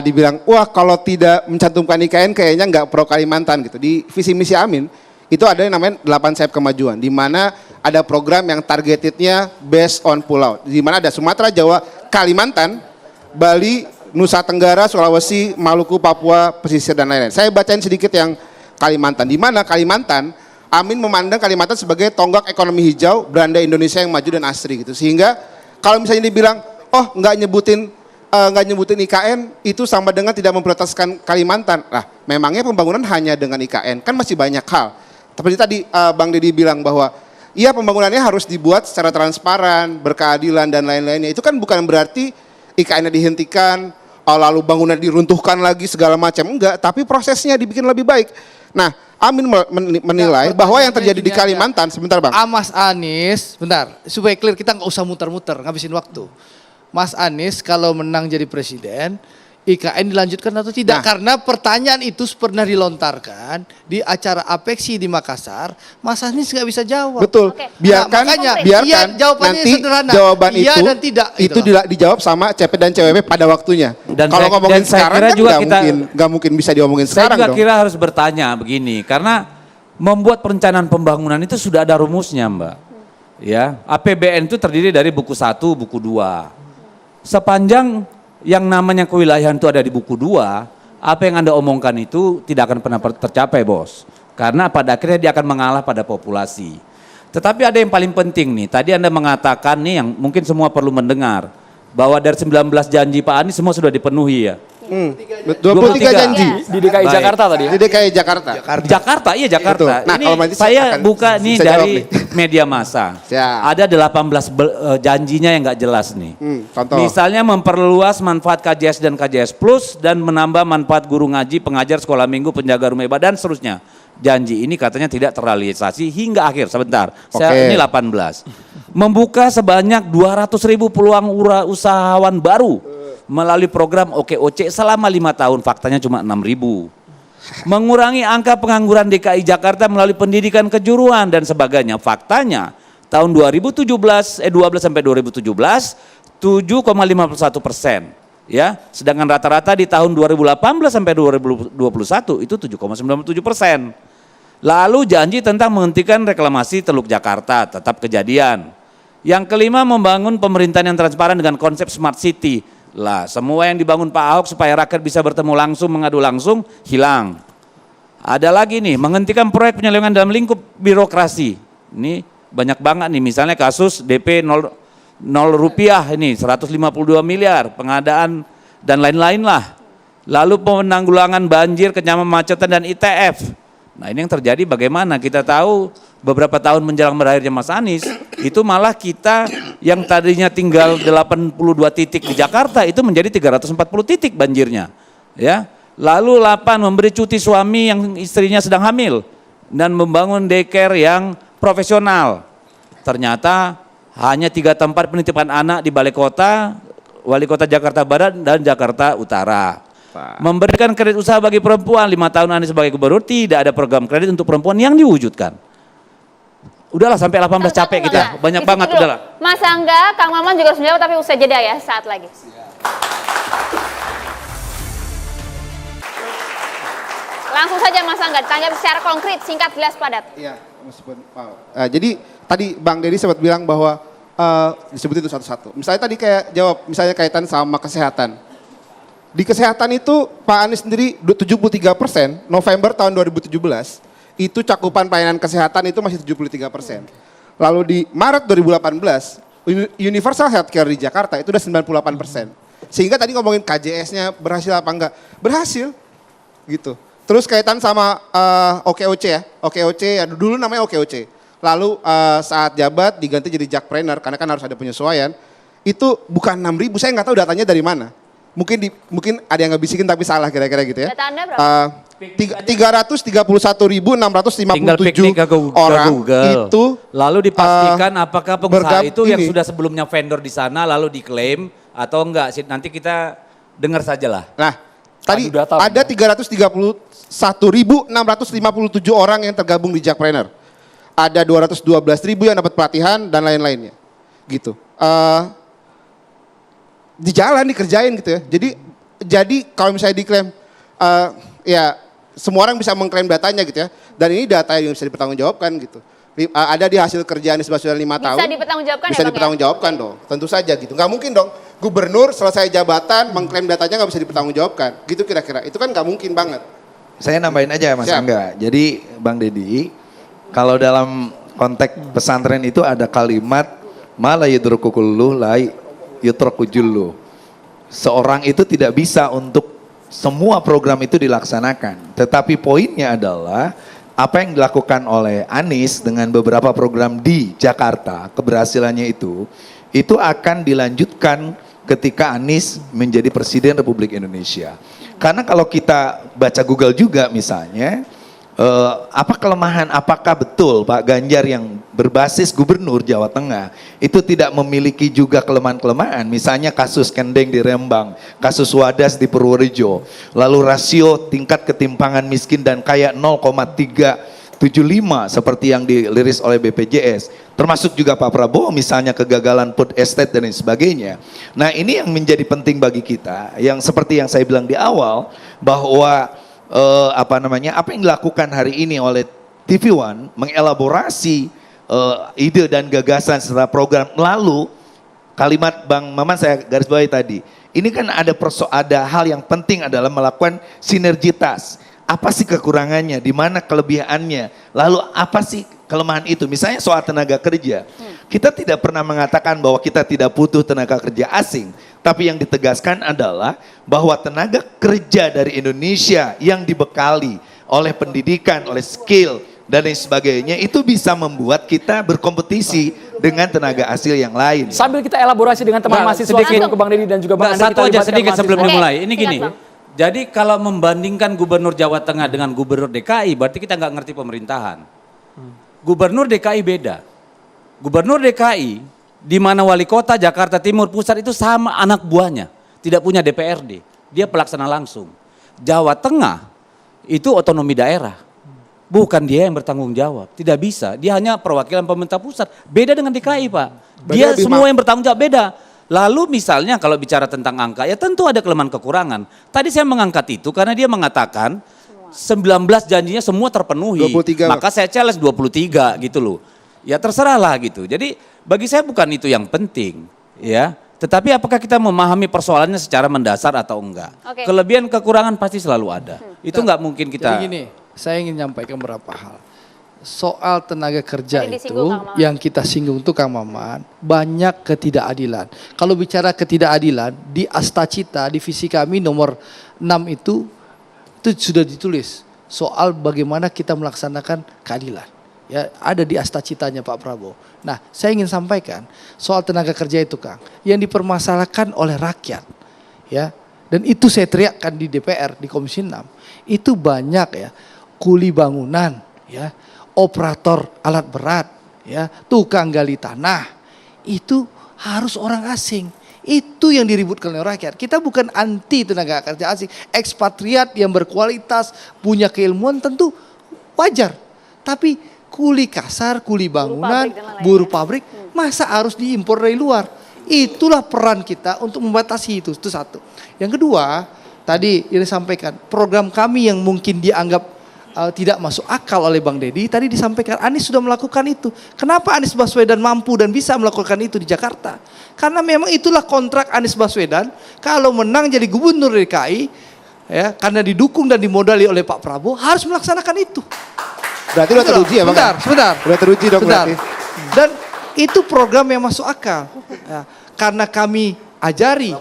Dibilang, wah kalau tidak mencantumkan IKN kayaknya nggak pro Kalimantan gitu. Di visi misi Amin, itu ada yang namanya 8 sayap kemajuan. Di mana ada program yang targetednya based on pulau. Di mana ada Sumatera, Jawa, Kalimantan, Bali, Nusa Tenggara, Sulawesi, Maluku, Papua, pesisir dan lain-lain. Saya bacain sedikit yang Kalimantan. Di mana Kalimantan, Amin memandang Kalimantan sebagai tonggak ekonomi hijau, beranda Indonesia yang maju dan asri gitu. Sehingga kalau misalnya dibilang, oh nggak nyebutin IKN, itu sama dengan tidak memprioritaskan Kalimantan. Nah, memangnya pembangunan hanya dengan IKN? Kan masih banyak hal. Seperti tadi Bang Deddy bilang bahwa iya pembangunannya harus dibuat secara transparan, berkeadilan dan lain-lainnya. Itu kan bukan berarti IKN-nya dihentikan, lalu bangunan diruntuhkan lagi segala macam, enggak, tapi prosesnya dibikin lebih baik. Nah, Amin menilai bahwa yang terjadi di Kalimantan, sebentar Bang. Mas Anies, bentar, supaya clear kita nggak usah muter-muter, ngabisin waktu. Mas Anies kalau menang jadi presiden, IKN dilanjutkan atau tidak? Karena pertanyaan itu pernah dilontarkan di acara Apexi di Makassar, Mas Anies nggak bisa jawab. Betul. Oke. Biarkan Iya, jawabannya nanti sederhana. jawaban Iya itu dan tidak, itu gitu. dijawab sama CP dan CWP pada waktunya. Dan kalau saya- ngomongin dan saya sekarang kira kan juga nggak mungkin bisa diomongin Saya sekarang juga dong. kira harus bertanya begini, karena membuat perencanaan pembangunan itu sudah ada rumusnya, Mbak. Ya, APBN itu terdiri dari buku 1, buku 2. Sepanjang yang namanya kewilayahan itu ada di buku 2, apa yang Anda omongkan itu tidak akan pernah tercapai, Bos. Karena pada akhirnya dia akan mengalah pada populasi. Tetapi ada yang paling penting nih, tadi Anda mengatakan nih yang mungkin semua perlu mendengar, bahwa dari 19 janji Pak Anies semua sudah dipenuhi ya. 23 janji Di DKI Baik. Jakarta tadi ya? di DKI Jakarta. Jakarta, iya Jakarta. Betul. Nah, Ini kalau nanti saya akan buka nih bisa jawab dari nih. media massa. Siap. Ada 18 janjinya yang nggak jelas nih. Contoh. Misalnya memperluas manfaat KJS dan KJS Plus dan menambah manfaat guru ngaji, pengajar sekolah minggu, penjaga rumah ibadah dan seterusnya. Janji ini katanya tidak terrealisasi hingga akhir. Sebentar, saya ini 18. Membuka sebanyak 200.000 peluang usahawan baru melalui program OKOC selama 5 tahun. Faktanya cuma 6.000. mengurangi angka pengangguran DKI Jakarta melalui pendidikan kejuruan dan sebagainya. Faktanya tahun 2012 sampai 2017 7,51%. Ya, sedangkan rata-rata di tahun 2018 sampai 2021 itu 7,97%. Lalu janji tentang menghentikan reklamasi Teluk Jakarta tetap kejadian. Yang kelima, membangun pemerintahan yang transparan dengan konsep smart city. Lah, semua yang dibangun Pak Ahok supaya rakyat bisa bertemu langsung, mengadu langsung, hilang. Ada lagi nih, menghentikan proyek penyelewengan dalam lingkup birokrasi. Ini banyak banget nih, misalnya kasus DP 0 rupiah ini 152 miliar pengadaan dan lain-lain lah. Lalu penanggulangan banjir, kemacetan dan ITF. Nah, ini yang terjadi bagaimana? Kita tahu beberapa tahun menjelang berakhirnya Mas Anies, itu malah kita yang tadinya tinggal 82 titik di Jakarta itu menjadi 340 titik banjirnya. Ya. Lalu 8, memberi cuti suami yang istrinya sedang hamil dan membangun daycare yang profesional. Ternyata hanya 3 tempat penitipan anak di balai kota, Wali Kota Jakarta Barat dan Jakarta Utara. Memberikan kredit usaha bagi perempuan, 5 tahun Anies sebagai gubernur tidak ada program kredit untuk perempuan yang diwujudkan. Udahlah sampai 18 capek kita, banyak banget dulu. udahlah. Mas Angga, Kang Maman juga harus menjawab tapi usai jeda ya, saat lagi. Langsung saja Mas Angga, tanggapi secara konkret, singkat, jelas, padat. Iya, meskipun jadi tadi Bang Deddy sempat bilang bahwa disebutin itu satu-satu. Misalnya tadi kayak jawab, misalnya kaitan sama kesehatan. Di kesehatan itu Pak Anies sendiri 73%, November tahun 2017, itu cakupan pelayanan kesehatan itu masih 73%. Lalu di Maret 2018, Universal Healthcare di Jakarta itu udah 98%. Sehingga tadi ngomongin KJS-nya berhasil apa enggak? Berhasil, gitu. Terus kaitan sama OKOC ya, OKOC ya dulu namanya OKOC. Lalu saat jabat diganti jadi Jakpreneur karena kan harus ada penyesuaian. Itu bukan 6.000, saya nggak tahu datanya dari mana. Mungkin ada yang ngebisikin tapi salah kira-kira gitu ya. Data Anda berapa? 331.657 orang Google. itu lalu dipastikan apakah pengusaha itu yang ini. sudah sebelumnya vendor di sana lalu diklaim atau enggak. Nanti kita dengar sajalah. Nah, tadi Adu data, ada 331.657 orang yang tergabung di Jakpreneur. Ada 212.000 yang dapat pelatihan dan lain-lainnya. Gitu. Di jalan dikerjain gitu ya. Jadi kalau misalnya diklaim ya semua orang bisa mengklaim datanya gitu ya. Dan ini data yang bisa dipertanggungjawabkan gitu. Ada di hasil kerjaan selama 5 tahun. Bisa dipertanggungjawabkan Bisa ya Bang ya? dipertanggungjawabkan dong. Tentu saja gitu. Nggak mungkin dong gubernur selesai jabatan mengklaim datanya nggak bisa dipertanggungjawabkan. Gitu kira-kira. Itu kan nggak mungkin banget. Saya nambahin aja Mas Siap. Angga. Jadi Bang Deddy, kalau dalam konteks pesantren itu ada kalimat mala yudrukukullu la yutrokujullu. Seorang itu tidak bisa untuk semua program itu dilaksanakan. Tetapi poinnya adalah apa yang dilakukan oleh Anies dengan beberapa program di Jakarta, keberhasilannya itu akan dilanjutkan ketika Anies menjadi Presiden Republik Indonesia. Karena kalau kita baca Google juga misalnya, apa kelemahan, apakah betul Pak Ganjar yang berbasis gubernur Jawa Tengah itu tidak memiliki juga kelemahan-kelemahan, misalnya kasus Kendeng di Rembang, kasus Wadas di Purworejo, lalu rasio tingkat ketimpangan miskin dan kaya 0,375 seperti yang diliris oleh BPJS, termasuk juga Pak Prabowo misalnya kegagalan food estate dan lain sebagainya. Nah, ini yang menjadi penting bagi kita, yang seperti yang saya bilang di awal bahwa apa yang dilakukan hari ini oleh TV One mengelaborasi ide dan gagasan serta program. Lalu kalimat Bang Maman saya garis bawahi tadi, ini kan ada hal yang penting adalah melakukan sinergitas. Apa sih kekurangannya, di mana kelebihannya, lalu apa sih kelemahan itu. Misalnya soal tenaga kerja, kita tidak pernah mengatakan bahwa kita tidak butuh tenaga kerja asing, tapi yang ditegaskan adalah bahwa tenaga kerja dari Indonesia yang dibekali oleh pendidikan, oleh skill dan lain sebagainya itu bisa membuat kita berkompetisi dengan tenaga asing yang lain. Sambil kita elaborasi dengan teman mahasiswa sedikit. ke Bang Deddy dan juga Bang Andi, Satu kita aja libatkan sedikit sebelum mahasiswa. dimulai. Ini Oke, gini, sikat, Bang. jadi kalau membandingkan gubernur Jawa Tengah dengan gubernur DKI berarti kita nggak ngerti pemerintahan. Gubernur DKI beda. Gubernur DKI di mana wali kota Jakarta Timur Pusat itu sama anak buahnya, tidak punya DPRD, dia pelaksana langsung. Jawa Tengah itu otonomi daerah. Bukan dia yang bertanggung jawab, tidak bisa. Dia hanya perwakilan pemerintah pusat. Beda dengan DKI, Pak. Dia semua yang bertanggung jawab, beda. Lalu misalnya kalau bicara tentang angka, ya tentu ada kelemahan kekurangan. Tadi saya mengangkat itu karena dia mengatakan 19 janjinya semua terpenuhi. 23, maka saya challenge 23 gitu loh. Ya terserahlah gitu. Jadi bagi saya bukan itu yang penting, ya. Tetapi apakah kita memahami persoalannya secara mendasar atau enggak? Oke. Kelebihan kekurangan pasti selalu ada. Itu nggak mungkin kita. Jadi gini, saya ingin nyampaikan beberapa hal. Soal tenaga kerja Tadi itu disinggung Kang Maman. yang kita singgung tuh Kang Maman, banyak ketidakadilan. Kalau bicara ketidakadilan, di Astacita, divisi kami nomor 6 itu sudah ditulis soal bagaimana kita melaksanakan keadilan. Ya, ada di Astacitanya Pak Prabowo. Nah, saya ingin sampaikan soal tenaga kerja itu Kang, yang dipermasalahkan oleh rakyat. Ya. Dan itu saya teriakkan di DPR, di Komisi 6. Itu banyak ya, kuli bangunan, ya, operator alat berat, ya, tukang gali tanah. Itu harus orang asing. Itu yang diributkan oleh rakyat. Kita bukan anti tenaga kerja asing. Ekspatriat yang berkualitas, punya keilmuan tentu wajar. Tapi kuli kasar, kuli bangunan, pabrik dan lain-lain buruh ya. pabrik, masa harus diimpor dari luar? Itulah peran kita untuk membatasi itu satu. Yang kedua, tadi yang disampaikan, program kami yang mungkin dianggap tidak masuk akal oleh Bang Deddy, tadi disampaikan Anies sudah melakukan itu. Kenapa Anies Baswedan mampu dan bisa melakukan itu di Jakarta? Karena memang itulah kontrak Anies Baswedan, kalau menang jadi gubernur DKI, ya, karena didukung dan dimodali oleh Pak Prabowo, harus melaksanakan itu. Berarti udah teruji ya Bang? Sebentar. Udah teruji dong Sebentar. berarti. Dan itu program yang masuk akal. Ya, karena kami ajari.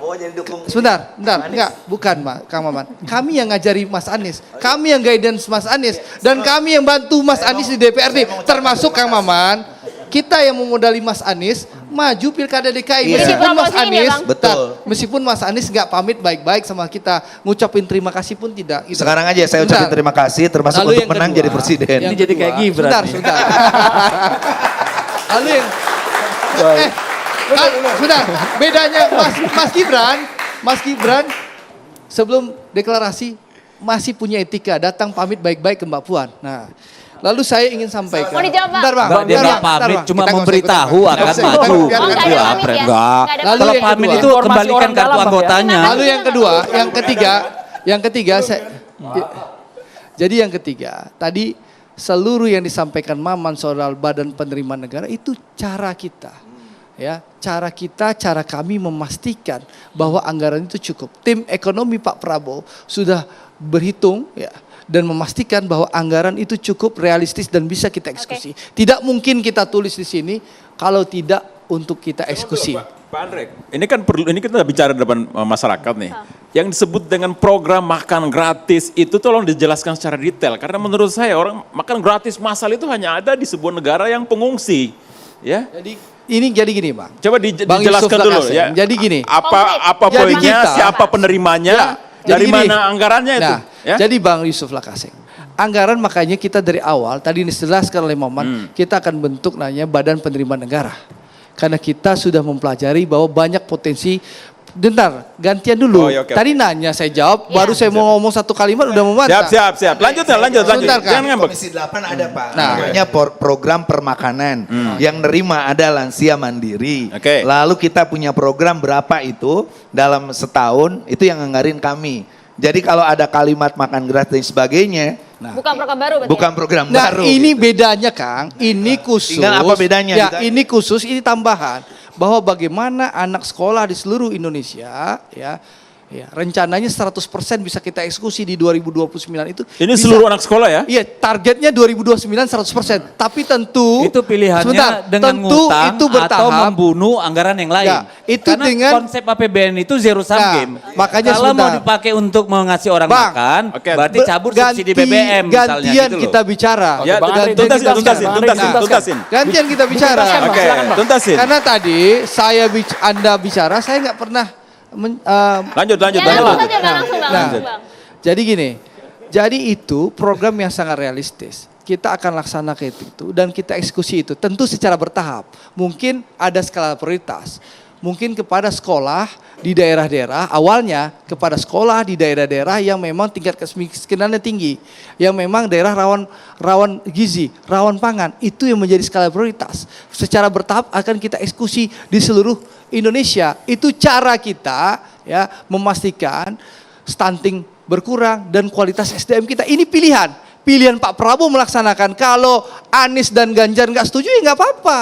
Sebentar, enggak, bukan Kang Maman. Kami yang ngajari Mas Anies, kami yang guidance Mas Anies, dan kami yang bantu Mas Anies di DPRD, termasuk Kang Maman. Kita yang memodali Mas Anies maju pilkada DKI. Iya. Meskipun Mas Dipromosiin ya, Anies, Bang? Betul. meskipun Mas Anies nggak pamit baik-baik sama kita, ngucapin terima kasih pun tidak. Gitu. Sekarang aja saya ucapin Sebentar. terima kasih termasuk Lalu untuk yang menang kedua, jadi presiden. yang Ini jadi kayak kedua, Gibran nih. Sebentar. Lalu yang sebentar. Bedanya Mas Gibran sebelum deklarasi masih punya etika, datang pamit baik-baik ke Mbak Puan. Nah, lalu saya ingin sampaikan. Mau dijawab, Bang? Bentar, Bang. Enggak, dia Bentar, nggak Bang. pamit, Bentar, cuma Kita nggak usah memberitahu ikut-ikutan. akan Nggak usah maju. ikut-ikutan. Oh, nggak ada Iya, pamit ya? enggak. Nggak ada Lalu Kalau yang pamit kedua. itu Informasi kembalikan orang kartu dalam, ya. anggotanya. Lalu yang ketiga, jadi yang ketiga, tadi seluruh yang disampaikan Maman soal badan penerimaan negara itu cara kita. Ya, cara kami memastikan bahwa anggaran itu cukup. Tim ekonomi Pak Prabowo sudah berhitung ya dan memastikan bahwa anggaran itu cukup realistis dan bisa kita eksekusi. Tidak mungkin kita tulis di sini kalau tidak untuk kita eksekusi. Pak Andre, ini kan perlu, ini kita bicara di depan masyarakat nih. Yang disebut dengan program makan gratis itu tolong dijelaskan secara detail. Karena menurut saya orang makan gratis massal itu hanya ada di sebuah negara yang pengungsi. Ya, Jadi gini Bang. coba Bang dijelaskan Yusuf dulu Lakasem. ya. Jadi gini. Apa Jadi poinnya, kita- siapa penerimanya, Jadi dari gini. mana anggarannya itu. Nah, Ya? jadi Bang Yusuf Lakasem, anggaran makanya kita dari awal tadi dijelaskan oleh Maman, kita akan bentuk namanya Badan Penerimaan Negara. Karena kita sudah mempelajari bahwa banyak potensi. Bentar, gantian dulu. Oh, iya, oke, Tadi nanya saya jawab, baru saya mau ngomong satu kalimat udah membantah. Siap. Lanjut. Sebentar, Kang. Jangan ngambek. Komisi 8 ada Pak, Nah. namanya program permakanan. Yang nerima ada lansia mandiri. Oke. Lalu kita punya program berapa itu dalam setahun, itu yang nganggarin kami. Jadi kalau ada kalimat makan gratis dan sebagainya, Bukan program baru berarti bukan ya? program Nah, baru. ini gitu. bedanya Kang, ini khusus. Tinggal apa bedanya? Ya, Gitu. ini khusus, ini tambahan bahwa bagaimana anak sekolah di seluruh Indonesia ya rencananya 100% bisa kita eksekusi di 2029 itu. Ini bisa. seluruh anak sekolah ya? Iya, targetnya 2029 100%. Tapi tentu Itu pilihannya sebentar, dengan tentu ngutang itu bertahap. atau membunuh anggaran yang lain. Ya, itu Karena dengan- konsep APBN itu zero sum Nah, game. makanya kalau mau sebentar. dipakai untuk mengasih orang Bang, makan, oke. berarti cabut subsidi BBM misalnya gantian gitu loh. kita bicara. Ya, Bang Andre, tuntasin. tuntaskan. Tuntasin. Gantian kita bicara. Tuntaskan, Bang. Oke, Silakan, Bang. tuntasin. Karena tadi Anda bicara, saya nggak pernah Lanjut. Ya, langsung saja Bang, langsung Bang. Nah, langsung, Bang. jadi gini, jadi itu program yang sangat realistis. Kita akan laksanakan itu dan kita eksekusi itu. Tentu secara bertahap. Mungkin ada skala prioritas. mungkin kepada sekolah di daerah-daerah, awalnya kepada sekolah di daerah-daerah yang memang tingkat kemiskinannya tinggi, yang memang daerah rawan gizi, rawan pangan, itu yang menjadi skala prioritas. Secara bertahap akan kita eksekusi di seluruh Indonesia. Itu cara kita ya memastikan stunting berkurang dan kualitas SDM kita. Ini pilihan Pak Prabowo melaksanakan. Kalau Anies dan Ganjar nggak setuju ya nggak apa-apa,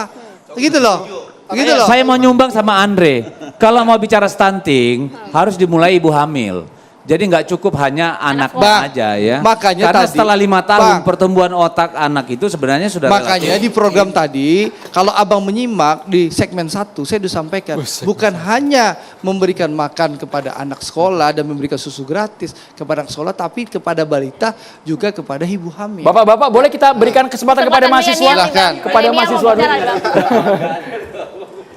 gitu loh. Gitu loh. Saya mau nyumbang sama Andre. Kalau mau bicara stunting, harus dimulai ibu hamil. Jadi nggak cukup hanya anak aja ya. Makanya karena tadi, setelah 5 tahun Bang, pertumbuhan otak anak itu sebenarnya sudah makanya relatif. di program tadi, kalau abang menyimak di segmen 1, saya sudah sampaikan, bukan hanya memberikan makan kepada anak sekolah dan memberikan susu gratis kepada anak sekolah, tapi kepada balita juga kepada ibu hamil. Bapak-bapak boleh kita berikan kesempatan kepada mahasiswa? Silakan. Kepada mahasiswa dulu.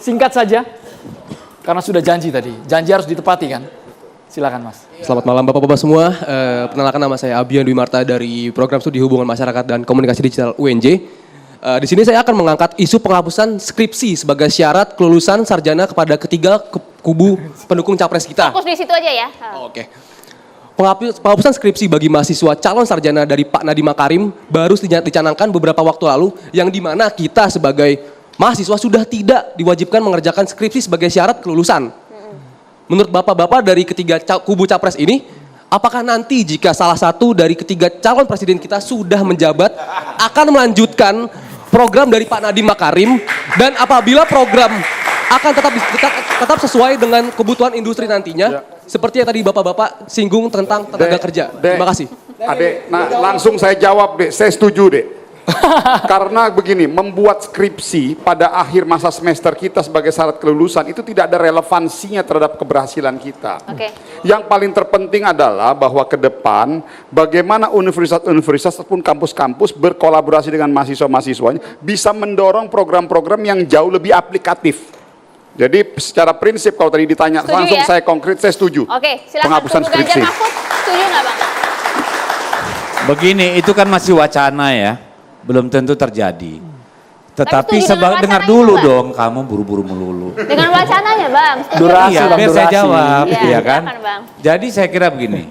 Singkat saja, karena sudah janji tadi. Janji harus ditepati kan? Silakan Mas. Selamat malam Bapak-Bapak semua. Perkenalkan nama saya Abian Dwi Marta dari Program Studi Hubungan Masyarakat dan Komunikasi Digital UNJ. Di sini saya akan mengangkat isu penghapusan skripsi sebagai syarat kelulusan sarjana kepada ketiga kubu pendukung capres kita. Fokus di situ aja ya. Oke. Penghapusan skripsi bagi mahasiswa calon sarjana dari Pak Nadiem Makarim baru dicanangkan beberapa waktu lalu, yang dimana kita sebagai mahasiswa sudah tidak diwajibkan mengerjakan skripsi sebagai syarat kelulusan. Menurut Bapak-Bapak dari ketiga kubu capres ini, apakah nanti jika salah satu dari ketiga calon presiden kita sudah menjabat akan melanjutkan program dari Pak Nadiem Makarim, dan apabila program akan tetap sesuai dengan kebutuhan industri nantinya, seperti yang tadi Bapak-Bapak singgung tentang tenaga kerja. Terima kasih. Adek, nah langsung saya jawab dek, saya setuju dek. Karena begini, membuat skripsi pada akhir masa semester kita sebagai syarat kelulusan itu tidak ada relevansinya terhadap keberhasilan kita. Yang paling terpenting adalah bahwa ke depan bagaimana universitas-universitas ataupun kampus-kampus berkolaborasi dengan mahasiswa-mahasiswanya bisa mendorong program-program yang jauh lebih aplikatif. Jadi secara prinsip kalau tadi ditanya Setuju langsung ya? saya konkret, saya setuju. Oke, silakan Penghapusan Kubu skripsi. Ganjar Mahfud, setuju nggak Bang? Begini, itu kan masih wacana ya. Belum tentu terjadi. Tetapi setuju dengan dengar wacana dulu itu, Bang? dong, kamu buru-buru melulu. Dengan wacananya Bang. Setuju. Durasi, Iya, Bang, biar saya durasi. jawab, Iya, ya kan? silakan, Bang. Jadi saya kira begini,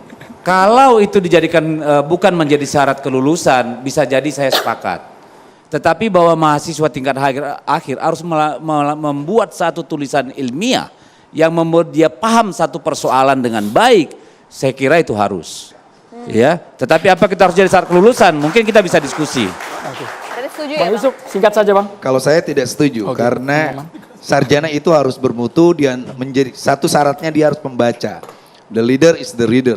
kalau itu dijadikan bukan menjadi syarat kelulusan, bisa jadi saya sepakat. Tetapi bahwa mahasiswa tingkat akhir harus membuat satu tulisan ilmiah yang membuat dia paham satu persoalan dengan baik, saya kira itu harus. Ya, tetapi apa kita harus jadi syarat kelulusan? Mungkin kita bisa diskusi. Berarti setuju ya Bang Bang? Yusuf, singkat saja Bang. Kalau saya tidak setuju karena sarjana itu harus bermutu dan menjadi satu syaratnya dia harus membaca. The leader is the reader.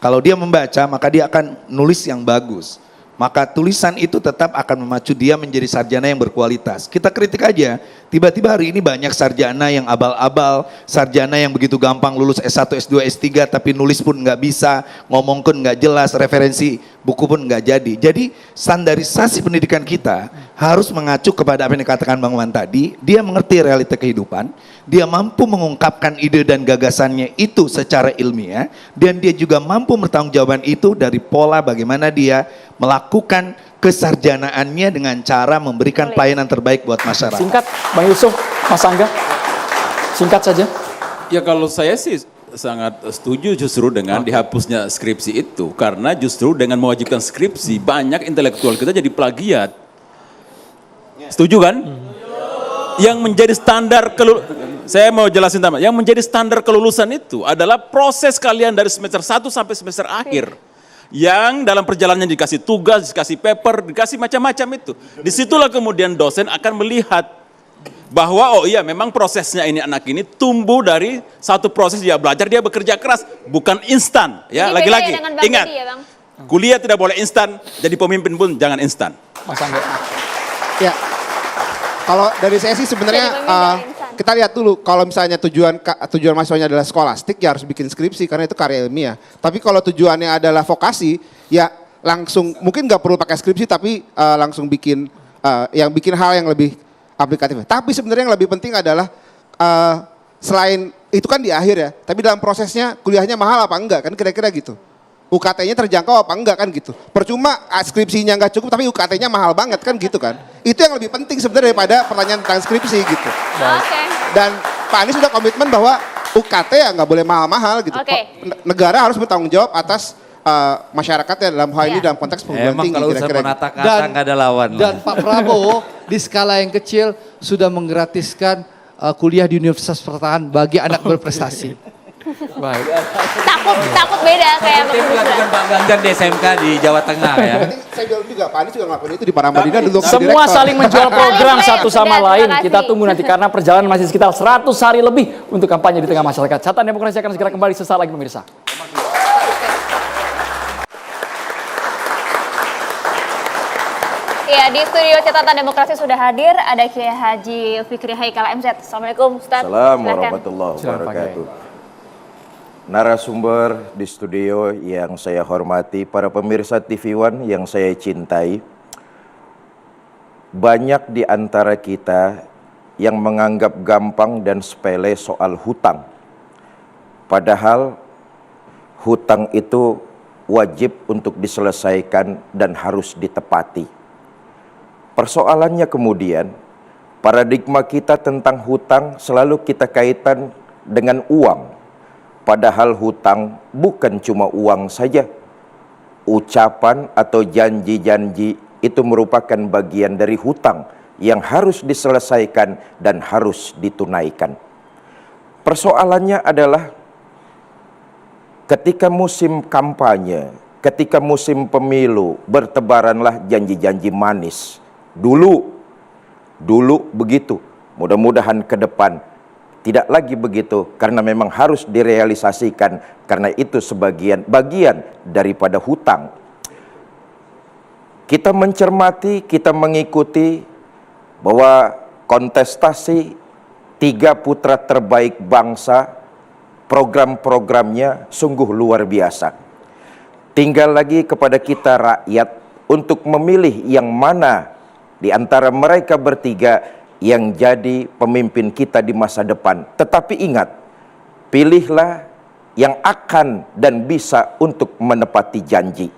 Kalau dia membaca maka dia akan nulis yang bagus. Maka tulisan itu tetap akan memacu dia menjadi sarjana yang berkualitas. Kita kritik aja, tiba-tiba hari ini banyak sarjana yang abal-abal, sarjana yang begitu gampang lulus S1, S2, S3 tapi nulis pun nggak bisa, ngomong pun nggak jelas, referensi buku pun nggak jadi. Jadi standarisasi pendidikan kita harus mengacu kepada apa yang dikatakan Bang Wan tadi, dia mengerti realita kehidupan, dia mampu mengungkapkan ide dan gagasannya itu secara ilmiah, dan dia juga mampu bertanggung itu dari pola bagaimana dia melakukan kesarjanaannya dengan cara memberikan pelayanan terbaik buat masyarakat. Singkat Bang Yusuf, Mas Angga. Singkat saja. Ya kalau saya sih sangat setuju justru dengan dihapusnya skripsi itu. Karena justru dengan mewajibkan skripsi banyak intelektual kita jadi plagiat. Setuju kan? Yang menjadi standar saya mau jelasin tambah. Yang menjadi standar kelulusan itu adalah proses kalian dari semester 1 sampai semester akhir. Yang dalam perjalanannya dikasih tugas, dikasih paper, dikasih macam-macam itu. Disitulah kemudian dosen akan melihat bahwa oh iya memang prosesnya ini anak ini tumbuh dari satu proses dia belajar, dia bekerja keras, bukan instan. Ya, Ini lagi-lagi beda ya dengan Bang ingat, Deddy ya, Bang? kuliah tidak boleh instan, jadi pemimpin pun jangan instan. Mas Angga. Ya, kalau dari saya sih sebenarnya Jadi pemimpin dari insan. kita lihat dulu kalau misalnya tujuan mahasiswanya adalah skolastik ya harus bikin skripsi karena itu karya ilmiah. Tapi kalau tujuannya adalah vokasi ya langsung mungkin nggak perlu pakai skripsi tapi langsung bikin yang bikin hal yang lebih aplikatif. Tapi sebenarnya yang lebih penting adalah selain itu kan di akhir ya, tapi dalam prosesnya kuliahnya mahal apa enggak kan kira-kira gitu. UKT-nya terjangkau apa enggak kan gitu. Percuma skripsinya enggak cukup tapi UKT-nya mahal banget kan gitu kan. Itu yang lebih penting sebenarnya daripada pertanyaan tentang skripsi gitu. Oke. Dan Pak Anies sudah komitmen bahwa UKT ya nggak boleh mahal-mahal gitu. Oke. Negara harus bertanggung jawab atas masyarakatnya dalam hal ini Iya. dalam konteks perguruan Emang tinggi kalau urusan kira-kira. menata kata nggak ada lawan. Dan Pak Prabowo di skala yang kecil sudah menggratiskan kuliah di Universitas Pertahanan bagi anak berprestasi. Baik. Takut beda kayak Bang Tim Gus. lakukan Pak Ganjar di SMK di Jawa Tengah ya. Nanti saya bilang juga Pak Anies juga ngelakuin itu di Paramadina dulu. Semua saling menjual program Saling satu sama sudah, lain. terima kasih. Kita tunggu nanti karena perjalanan masih sekitar 100 hari lebih untuk kampanye di tengah masyarakat. Catatan Demokrasi akan segera kembali sesaat lagi pemirsa. Ya, di studio Catatan Demokrasi sudah hadir ada Kiai Haji Fikri Haikal MZ. Assalamualaikum Ustaz. Assalamualaikum Silakan. warahmatullahi Silakan, Pak wabarakatuh. Narasumber di studio yang saya hormati, para pemirsa TV One yang saya cintai. Banyak di antara kita yang menganggap gampang dan sepele soal hutang. Padahal hutang itu wajib untuk diselesaikan dan harus ditepati. Persoalannya kemudian, paradigma kita tentang hutang selalu kita kaitkan dengan uang. Padahal hutang bukan cuma uang saja. Ucapan atau janji-janji itu merupakan bagian dari hutang yang harus diselesaikan dan harus ditunaikan. Persoalannya adalah ketika musim kampanye, ketika musim pemilu, bertebaranlah janji-janji manis. Dulu begitu. Mudah-mudahan ke depan tidak lagi begitu karena memang harus direalisasikan karena itu bagian daripada hutang. Kita mencermati, kita mengikuti bahwa kontestasi 3 putra terbaik bangsa, program-programnya sungguh luar biasa. Tinggal lagi kepada kita rakyat untuk memilih yang mana di antara mereka bertiga yang jadi pemimpin kita di masa depan. Tetapi ingat, pilihlah yang akan dan bisa untuk menepati janji.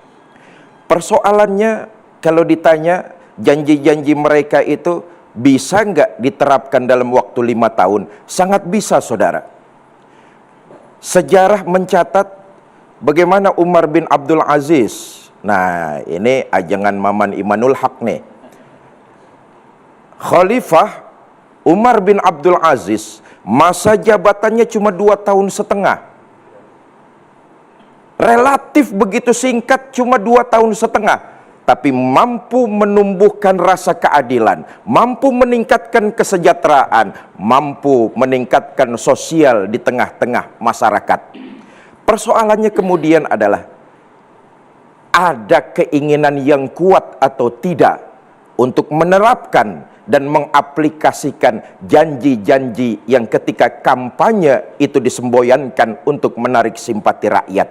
Persoalannya kalau ditanya janji-janji mereka itu bisa nggak diterapkan dalam waktu 5 tahun? Sangat bisa, saudara. Sejarah mencatat bagaimana Umar bin Abdul Aziz. Nah, ini ajangan Maman Imanul Haq nih. Khalifah Umar bin Abdul Aziz masa jabatannya cuma 2 tahun setengah. Relatif begitu singkat, cuma 2 tahun setengah. Tapi mampu menumbuhkan rasa keadilan, mampu meningkatkan kesejahteraan, mampu meningkatkan sosial di tengah-tengah masyarakat. Persoalannya kemudian adalah ada keinginan yang kuat atau tidak untuk menerapkan dan mengaplikasikan janji-janji yang ketika kampanye itu disemboyankan untuk menarik simpati rakyat.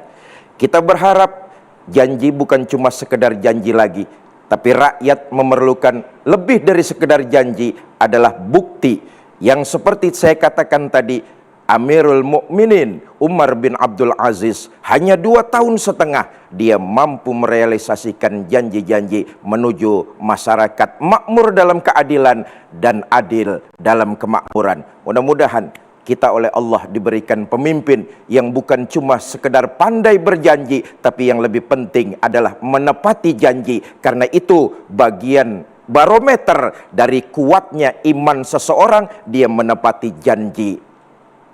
Kita berharap janji bukan cuma sekedar janji lagi, tapi rakyat memerlukan lebih dari sekedar janji adalah bukti yang seperti saya katakan tadi. Amirul Mukminin Umar bin Abdul Aziz hanya 2 tahun setengah dia mampu merealisasikan janji-janji menuju masyarakat makmur dalam keadilan dan adil dalam kemakmuran. Mudah-mudahan kita oleh Allah diberikan pemimpin yang bukan cuma sekedar pandai berjanji, tapi yang lebih penting adalah menepati janji, karena itu bagian barometer dari kuatnya iman seseorang, dia menepati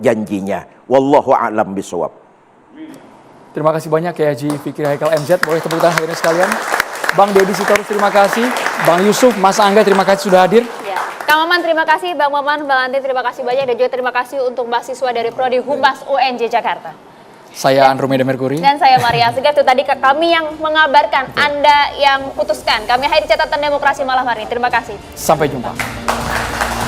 janjinya. Wallahu a'lam bishawab. Terima kasih banyak ya Haji Fikri Haikal MZ. Boleh tepuk tangan hadirin sekalian. Bang Deddy Sitorus terima kasih. Bang Yusuf, Mas Angga terima kasih sudah hadir. Ya. Kang Maman terima kasih, Bang Maman, Bang Antin terima kasih banyak, dan juga terima kasih untuk mahasiswa dari Prodi Humas UNJ Jakarta. Saya Andromeda Mercury. Dan saya Maria Segaf. Itu tadi kami yang mengabarkan, Anda yang putuskan. Kami akhiri Catatan Demokrasi malam hari ini. Terima kasih. Sampai jumpa.